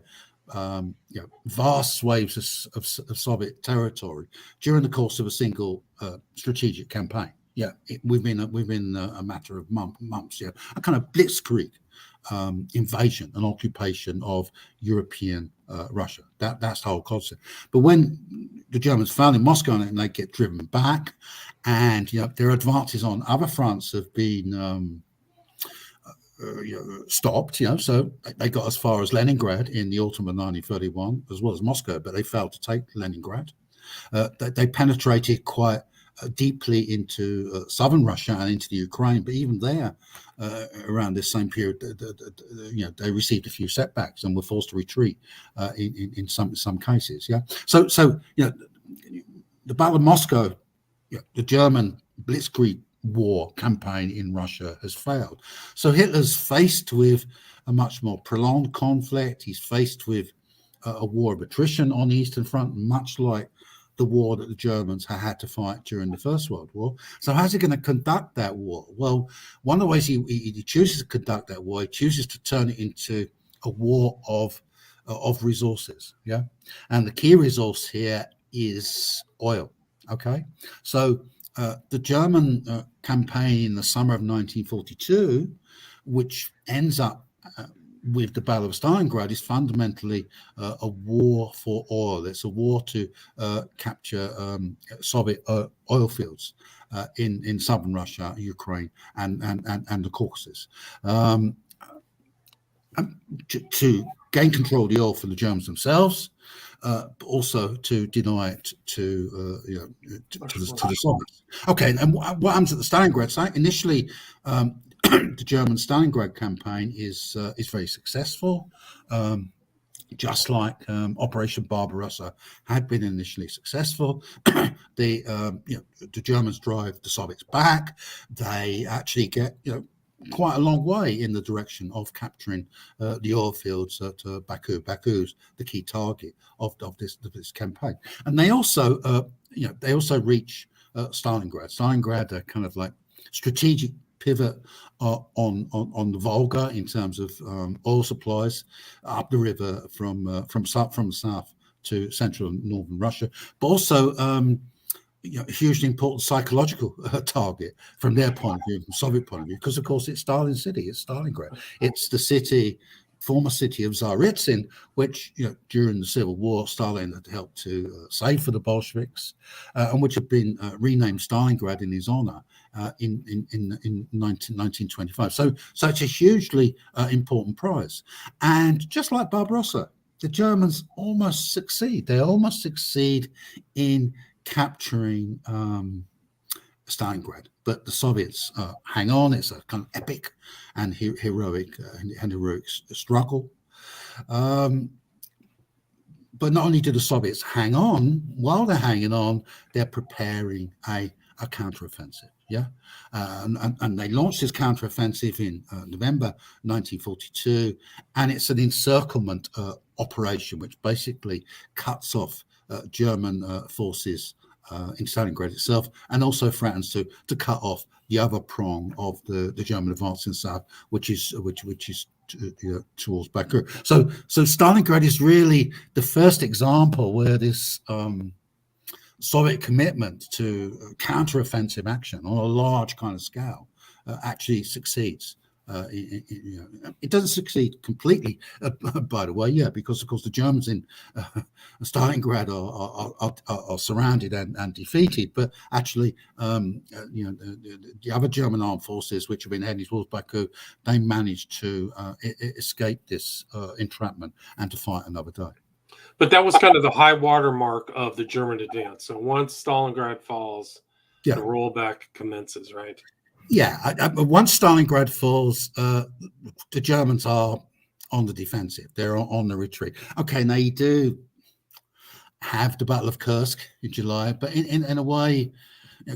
vast swathes of Soviet territory during the course of a single strategic campaign. Yeah, within a matter of months. Yeah, a kind of blitzkrieg invasion and occupation of European Russia. That's the whole concept. But when the Germans found in Moscow and they get driven back, and their advances on other fronts have been stopped. So they got as far as Leningrad in the autumn of 1931, as well as Moscow, but they failed to take Leningrad. They penetrated quite deeply into southern Russia and into the Ukraine, but even there, around this same period, they received a few setbacks and were forced to retreat in some cases. Yeah, so the Battle of Moscow, the German blitzkrieg war campaign in Russia has failed. So Hitler's faced with a much more prolonged conflict. He's faced with a war of attrition on the Eastern Front, much like the war that the Germans had to fight during the First World War. So how's he going to conduct that war? Well, one of the ways he chooses to conduct that war, he chooses to turn it into a war of resources. Yeah, and the key resource here is oil. Okay, so The German campaign in the summer of 1942, which ends up with the Battle of Stalingrad, is fundamentally a war for oil. It's a war to capture Soviet oil fields in southern Russia, Ukraine, and the Caucasus. To gain control of the oil for the Germans themselves, but also to deny it to the Soviets. Okay, and what happens at the Stalingrad site? Initially, the German Stalingrad campaign is very successful, just like Operation Barbarossa had been initially successful. The Germans drive the Soviets back. They actually get quite a long way in the direction of capturing the oil fields at Baku. Baku's the key target of this campaign, and they also reach Stalingrad. Stalingrad, a kind of like strategic pivot on the Volga in terms of oil supplies up the river from south to central and northern Russia, but also a hugely important psychological target from their point of view, from Soviet point of view, because of course it's Stalin's city, it's Stalingrad, it's the former city of Tsaritsyn, which during the Civil War Stalin had helped to save for the Bolsheviks, and which had been renamed Stalingrad in his honor in 1925. So it's a hugely important prize, and just like Barbarossa, the Germans almost succeed. They almost succeed in capturing Stalingrad, but the Soviets hang on. It's a kind of epic and heroic struggle. But not only do the Soviets hang on, while they're hanging on, they're preparing a counteroffensive. And they launched this counteroffensive in November 1942, and it's an encirclement operation which basically cuts off German forces in Stalingrad itself, and also threatens to cut off the other prong of the German advance in south, which is towards Baku. So Stalingrad is really the first example where this Soviet commitment to counteroffensive action on a large kind of scale actually succeeds. It doesn't succeed completely, by the way, because of course the Germans in Stalingrad are surrounded and defeated, but actually, the other German armed forces which have been heading towards Baku, they managed to escape this entrapment and to fight another day. But that was kind of the high water mark of the German advance. So once Stalingrad falls, the rollback commences, right? Yeah, once Stalingrad falls, the Germans are on the defensive. They're on the retreat. Okay, now you do have the Battle of Kursk in July, but in a way,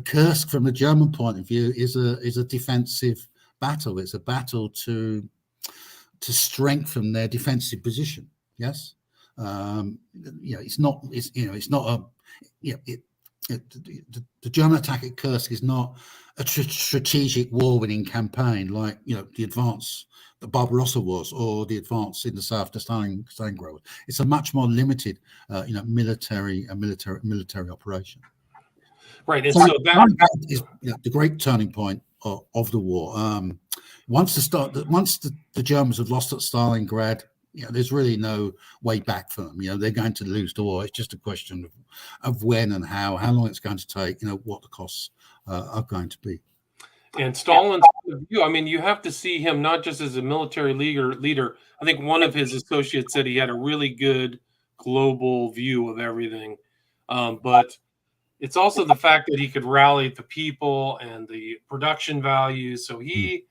Kursk, from the German point of view, is a defensive battle. It's a battle to strengthen their defensive position. Yes, it's not. It's not a. The German attack at Kursk is not a strategic war-winning campaign like the advance that Barbarossa was, or the advance in the south to Stalingrad. It's a much more limited, military operation. Right, and so that is the great turning point of the war. Once the Germans have lost at Stalingrad, there's really no way back for them. They're going to lose the war. It's just a question of when and how long it's going to take, what the costs are going to be. And Stalin's view, I mean, you have to see him not just as a military leader. I think one of his associates said he had a really good global view of everything. But it's also the fact that he could rally the people and the production values. So he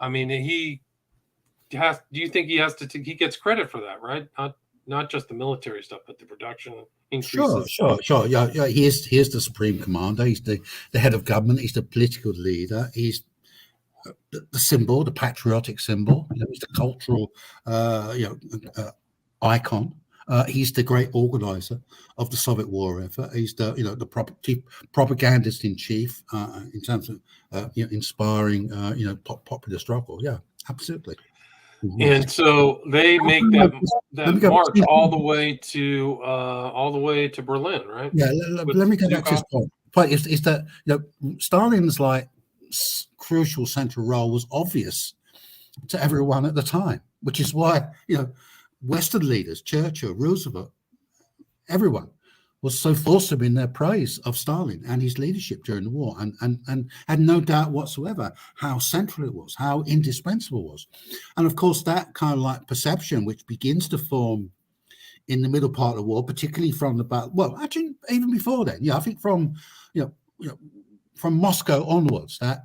do you think he gets credit for that, right? Not just the military stuff, but the production increases. Sure. Yeah. He is the supreme commander. He's the head of government. He's the political leader. He's the symbol, the patriotic symbol. He's the cultural, icon. He's the great organizer of the Soviet war effort. He's the propagandist in chief in terms of inspiring popular struggle. Yeah, absolutely. And so they make Let that me go. march all the way to Berlin, right? Yeah, With let me go back to Zhukov. this point. Point is that Stalin's like crucial central role was obvious to everyone at the time, which is why Western leaders, Churchill, Roosevelt, everyone was so forceful in their praise of Stalin and his leadership during the war, and had no doubt whatsoever how central it was, how indispensable it was. And of course, that kind of like perception, which begins to form in the middle part of the war, particularly from the battle. Well, actually, even before then, I think from from Moscow onwards, that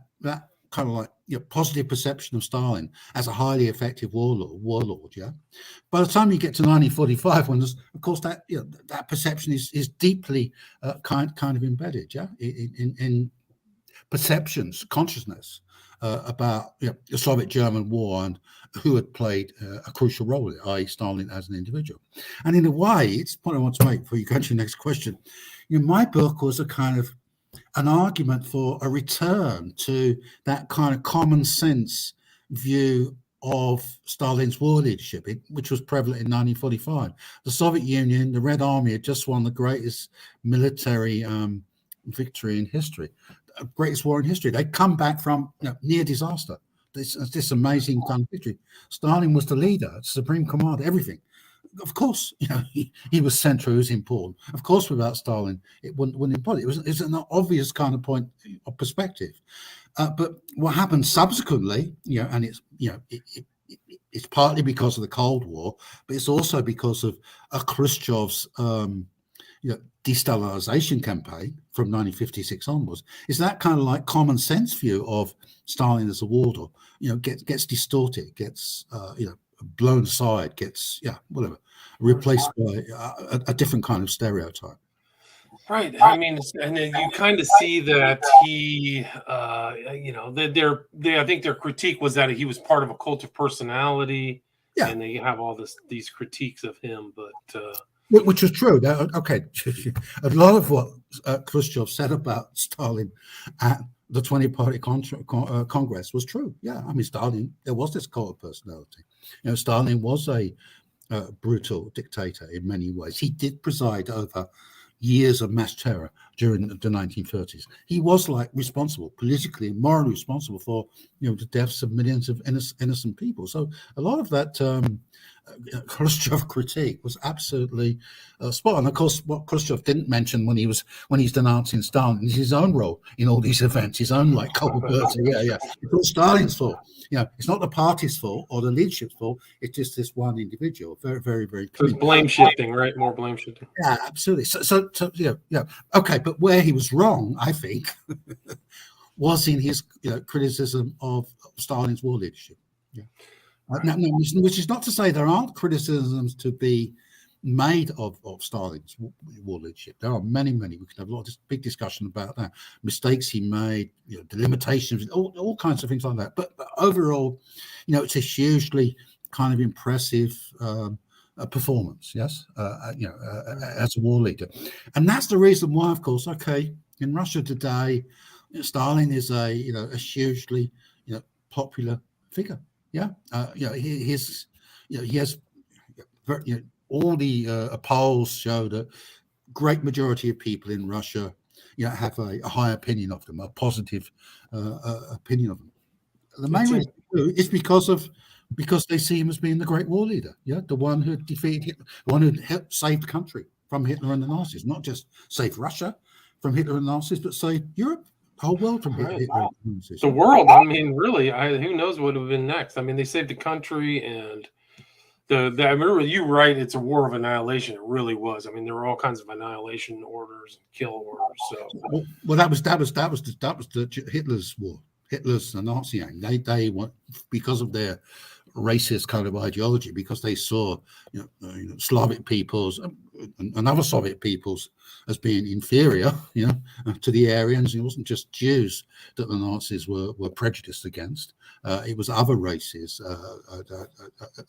kind of like positive perception of Stalin as a highly effective warlord. Yeah. By the time you get to 1945, when there's, of course, that that perception is deeply kind of embedded. Yeah, in perceptions, consciousness about the Soviet-German war and who had played a crucial role in it, i.e. Stalin as an individual. And in a way, it's the point I want to make before you go to your next question. My book was a kind of an argument for a return to that kind of common sense view of Stalin's war leadership, which was prevalent in 1945. The Soviet Union, the Red Army, had just won the greatest military victory in history, greatest war in history. They'd come back from near disaster. This amazing kind of victory. Stalin was the leader, supreme commander, everything. Of course, he was central, he was important. Of course, without Stalin, it wouldn't important. It was an obvious kind of point of perspective. But what happened subsequently, and it's partly because of the Cold War, but it's also because of Khrushchev's de-Stalinisation campaign from 1956 onwards, is that kind of like common sense view of Stalin as a warlord, gets distorted, gets blown aside, gets replaced by a different kind of stereotype. Right. I mean, and then you kind of see that he, I think their critique was that he was part of a cult of personality, and they have all these critiques of him, but. Which was true. Okay, a lot of what Khrushchev said about Stalin at the 20-party Congress was true. Yeah, I mean, Stalin, there was this cult of personality. Stalin was a brutal dictator in many ways. He did preside over years of mass terror during the 1930s. He was responsible, politically and morally responsible for the deaths of millions of innocent people. So a lot of that Khrushchev critique was absolutely spot on. Of course, what Khrushchev didn't mention when he's denouncing Stalin is his own role in all these events, his own culpability. It's all Stalin's fault. It's not the party's fault or the leadership's fault. It's just this one individual. Very, very, very clean. So it's blame shifting, right? More blame shifting. Yeah, absolutely. So okay, but where he was wrong, I think, was in his criticism of Stalin's war leadership. Yeah. Now, which is not to say there aren't criticisms to be made of Stalin's war leadership. There are many. We could have a lot of big discussion about that. Mistakes he made, the limitations, all kinds of things like that. But overall, it's a hugely kind of impressive performance. Yes, as a war leader, and that's the reason why, of course, in Russia today, Stalin is a hugely popular figure. Yeah, he has all the polls show that great majority of people in Russia, have a high opinion of them, a positive opinion of them. The main reason is because they see him as being the great war leader. Yeah, the one who defeated Hitler, the one who helped save the country from Hitler and the Nazis, not just save Russia from Hitler and the Nazis, but save Europe. The whole world from Hitler. The world. I mean, really, who knows what would have been next? I mean, they saved the country, and I remember you right. It's a war of annihilation. It really was. I mean, there were all kinds of annihilation orders, and kill orders. So, well, that was the Hitler's war. Hitler's the Nazi aim. They want, because of their racist kind of ideology, because they saw Slavic peoples and other Soviet peoples as being inferior, to the Aryans. It wasn't just Jews that the Nazis were prejudiced against. It was other races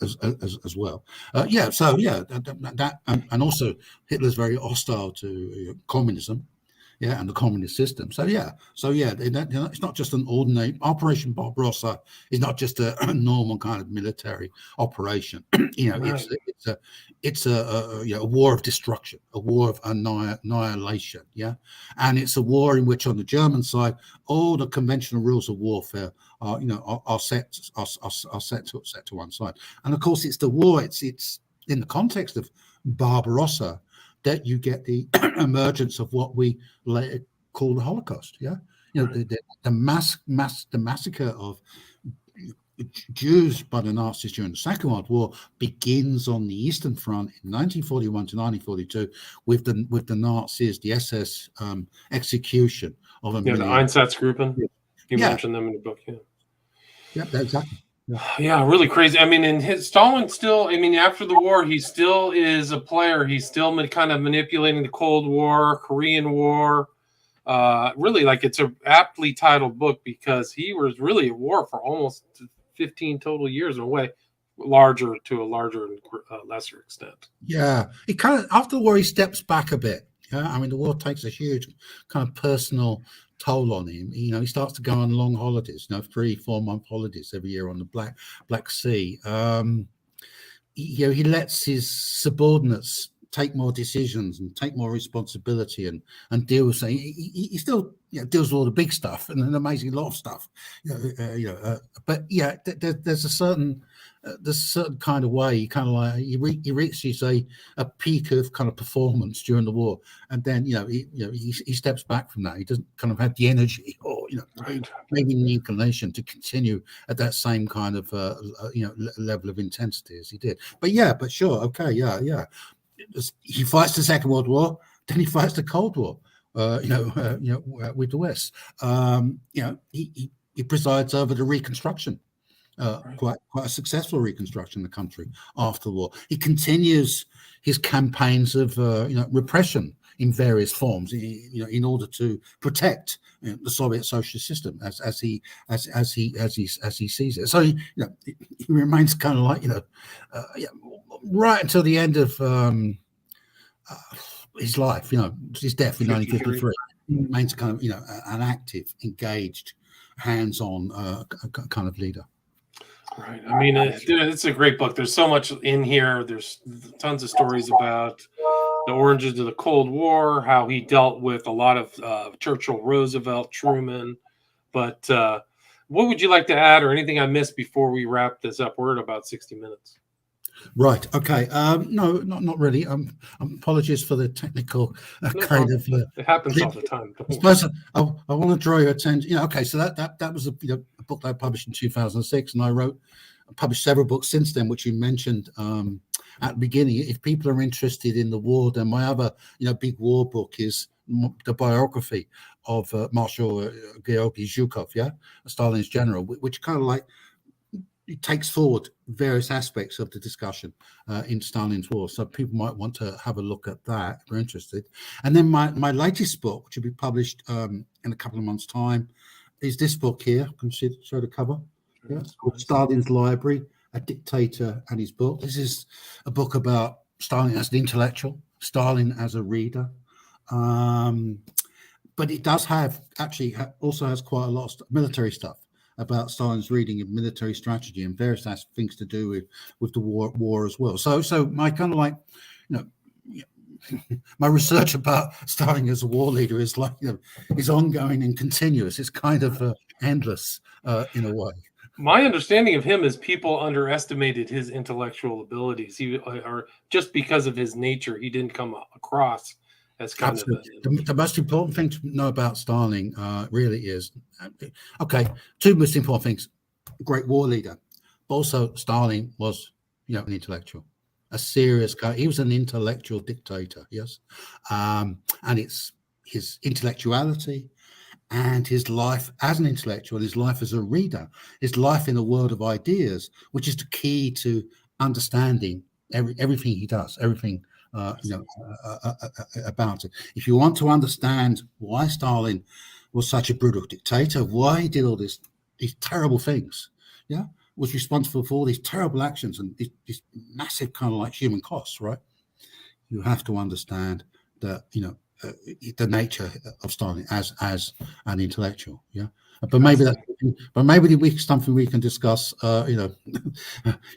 as well. And also Hitler's very hostile to communism. yeah, and the communist system. So yeah, it's not just an ordinary Operation Barbarossa. Is not just a normal kind of military operation. Right. It's a war of destruction, a war of annihilation. Yeah, and it's a war in which on the German side, all the conventional rules of warfare are set to one side. And of course, it's the war. It's in the context of Barbarossa that you get the emergence of what we later call the Holocaust. Yeah, Right. the massacre of Jews by the Nazis during the Second World War begins on the Eastern Front in 1941 to 1942 with the Nazis, the SS execution of a Yeah, the million. Einsatzgruppen. You Yeah, mentioned them in the book. Yeah. yeah, exactly. Yeah. Yeah, really crazy. I mean, and Stalin still, I mean, after the war, he still is a player. He's still kind of manipulating the Cold War, Korean War. Really, like it's a aptly titled book because he was really at war for almost 15 total years in a way, to a larger and lesser extent. Yeah, he kind of after the war he steps back a bit. Yeah, I mean the war takes a huge kind of personal toll on him. He starts to go on long holidays, 3-4 month holidays every year on the Black Sea. He lets his subordinates take more decisions and take more responsibility and deal with saying he still deals with all the big stuff and an amazing lot of stuff. But yeah, there's a certain kind of way. Kind of like he reaches a peak of kind of performance during the war, and then he steps back from that. He doesn't kind of have the energy or Right. maybe the inclination to continue at that same kind of level of intensity as he did. But sure, okay, yeah. He fights the Second World War, then he fights the Cold War. With the West. He presides over the Reconstruction. Right. Quite a successful reconstruction of the country after the war. He continues his campaigns of repression in various forms, in order to protect the Soviet socialist system as he sees it. So he remains kind of like right until the end of his life, his death in 1953. He remains kind of an active, engaged, hands-on kind of leader. Right. I mean, it's a great book. There's so much in here. There's tons of stories about the origins of the Cold War, how he dealt with a lot of Churchill, Roosevelt, Truman. But what would you like to add or anything I missed before we wrap this up? We're at about 60 minutes. Right. Okay. No, not really. Apologies for the technical It happens all the time. I suppose I want to draw your attention. Okay. So that was a book that I published in 2006, and I published several books since then, which you mentioned at the beginning. If people are interested in the war, then my other big war book is the biography of Marshal Georgy Zhukov, Stalin's general, which kind of like it takes forward various aspects of the discussion in Stalin's war. So people might want to have a look at that if they're interested. And then my latest book, which will be published in a couple of months' time, is this book here. Can you show the cover? Yeah, it's called Stalin's Library, A Dictator and His Book. This is a book about Stalin as an intellectual, Stalin as a reader. But it does also has quite a lot of military stuff about Stalin's reading of military strategy and various things to do with the war as well. So my kind of like, my research about Stalin as a war leader is like, is ongoing and continuous. It's kind of endless in a way. My understanding of him is people underestimated his intellectual abilities. Or just because of his nature, he didn't come across as kind Absolutely. The most important thing to know about Stalin really is, two most important things: great war leader, but also Stalin was, an intellectual, a serious guy. He was an intellectual dictator, yes, and it's his intellectuality and his life as an intellectual, his life as a reader, his life in a world of ideas, which is the key to understanding everything he does, everything. About it. If you want to understand why Stalin was such a brutal dictator, why he did all these terrible things, was responsible for all these terrible actions and these massive kind of like human costs, right? You have to understand that the nature of Stalin as an intellectual. Yeah, but maybe something we can discuss. Yeah,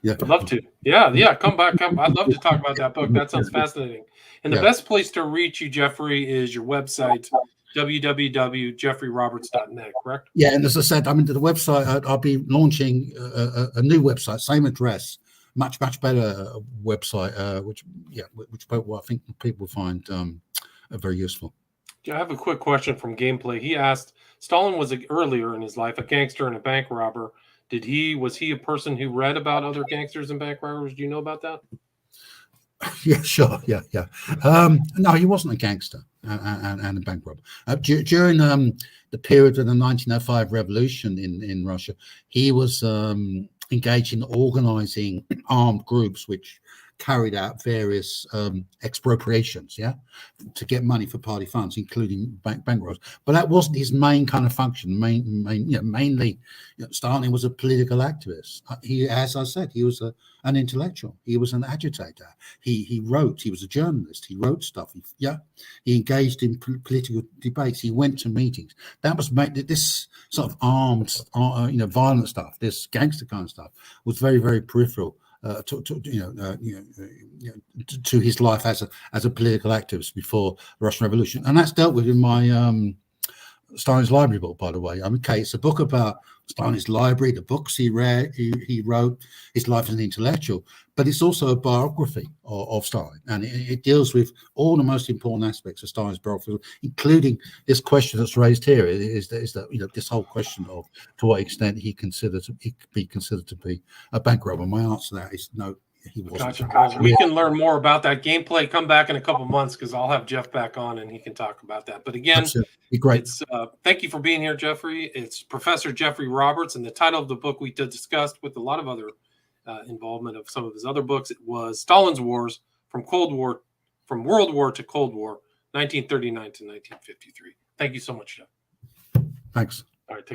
I'd love to. Yeah, come back. I'd love to talk about that book. That sounds fascinating. And the best place to reach you, Geoffrey, is your website, www.geoffreyroberts.net, correct? Yeah, and as I said, I mean, the website, I'll be launching a new website, same address, much better website, which I think people will find very useful. I have a quick question from Gameplay. He asked, Stalin was earlier in his life a gangster and a bank robber. Was he a person who read about other gangsters and bank robbers? Do you know about that? Yeah, sure. Yeah. No, he wasn't a gangster and a bank robber. During the period of the 1905 revolution in Russia, he was engaged in organizing armed groups which carried out various expropriations, to get money for party funds, including bank robberies. But that wasn't his main kind of function. Mainly, Stalin was a political activist. He, as I said, he was an intellectual. He was an agitator. He wrote. He was a journalist. He wrote stuff. He engaged in political debates. He went to meetings. That was this sort of armed, violent stuff. This gangster kind of stuff was very, very peripheral to his life as a political activist before the Russian Revolution, and that's dealt with in my Stalin's Library book, by the way. Okay, it's a book about Stalin's library, the books he read, he wrote, his life as an intellectual, but it's also a biography of Stalin, and it deals with all the most important aspects of Stalin's biography, including this question that's raised here: is that this whole question of to what extent he could be considered to be a bank robber. My answer to that is no. He wasn't. Gotcha. We can learn more about that. Gameplay, come back in a couple months because I'll have Jeff back on and he can talk about that. But again, great. Thank you for being here, Geoffrey. It's Professor Geoffrey Roberts, and the title of the book we discussed with a lot of other involvement of some of his other books, it was Stalin's Wars from World War to Cold War, 1939 to 1953. Thank you so much, Jeff. Thanks. All right.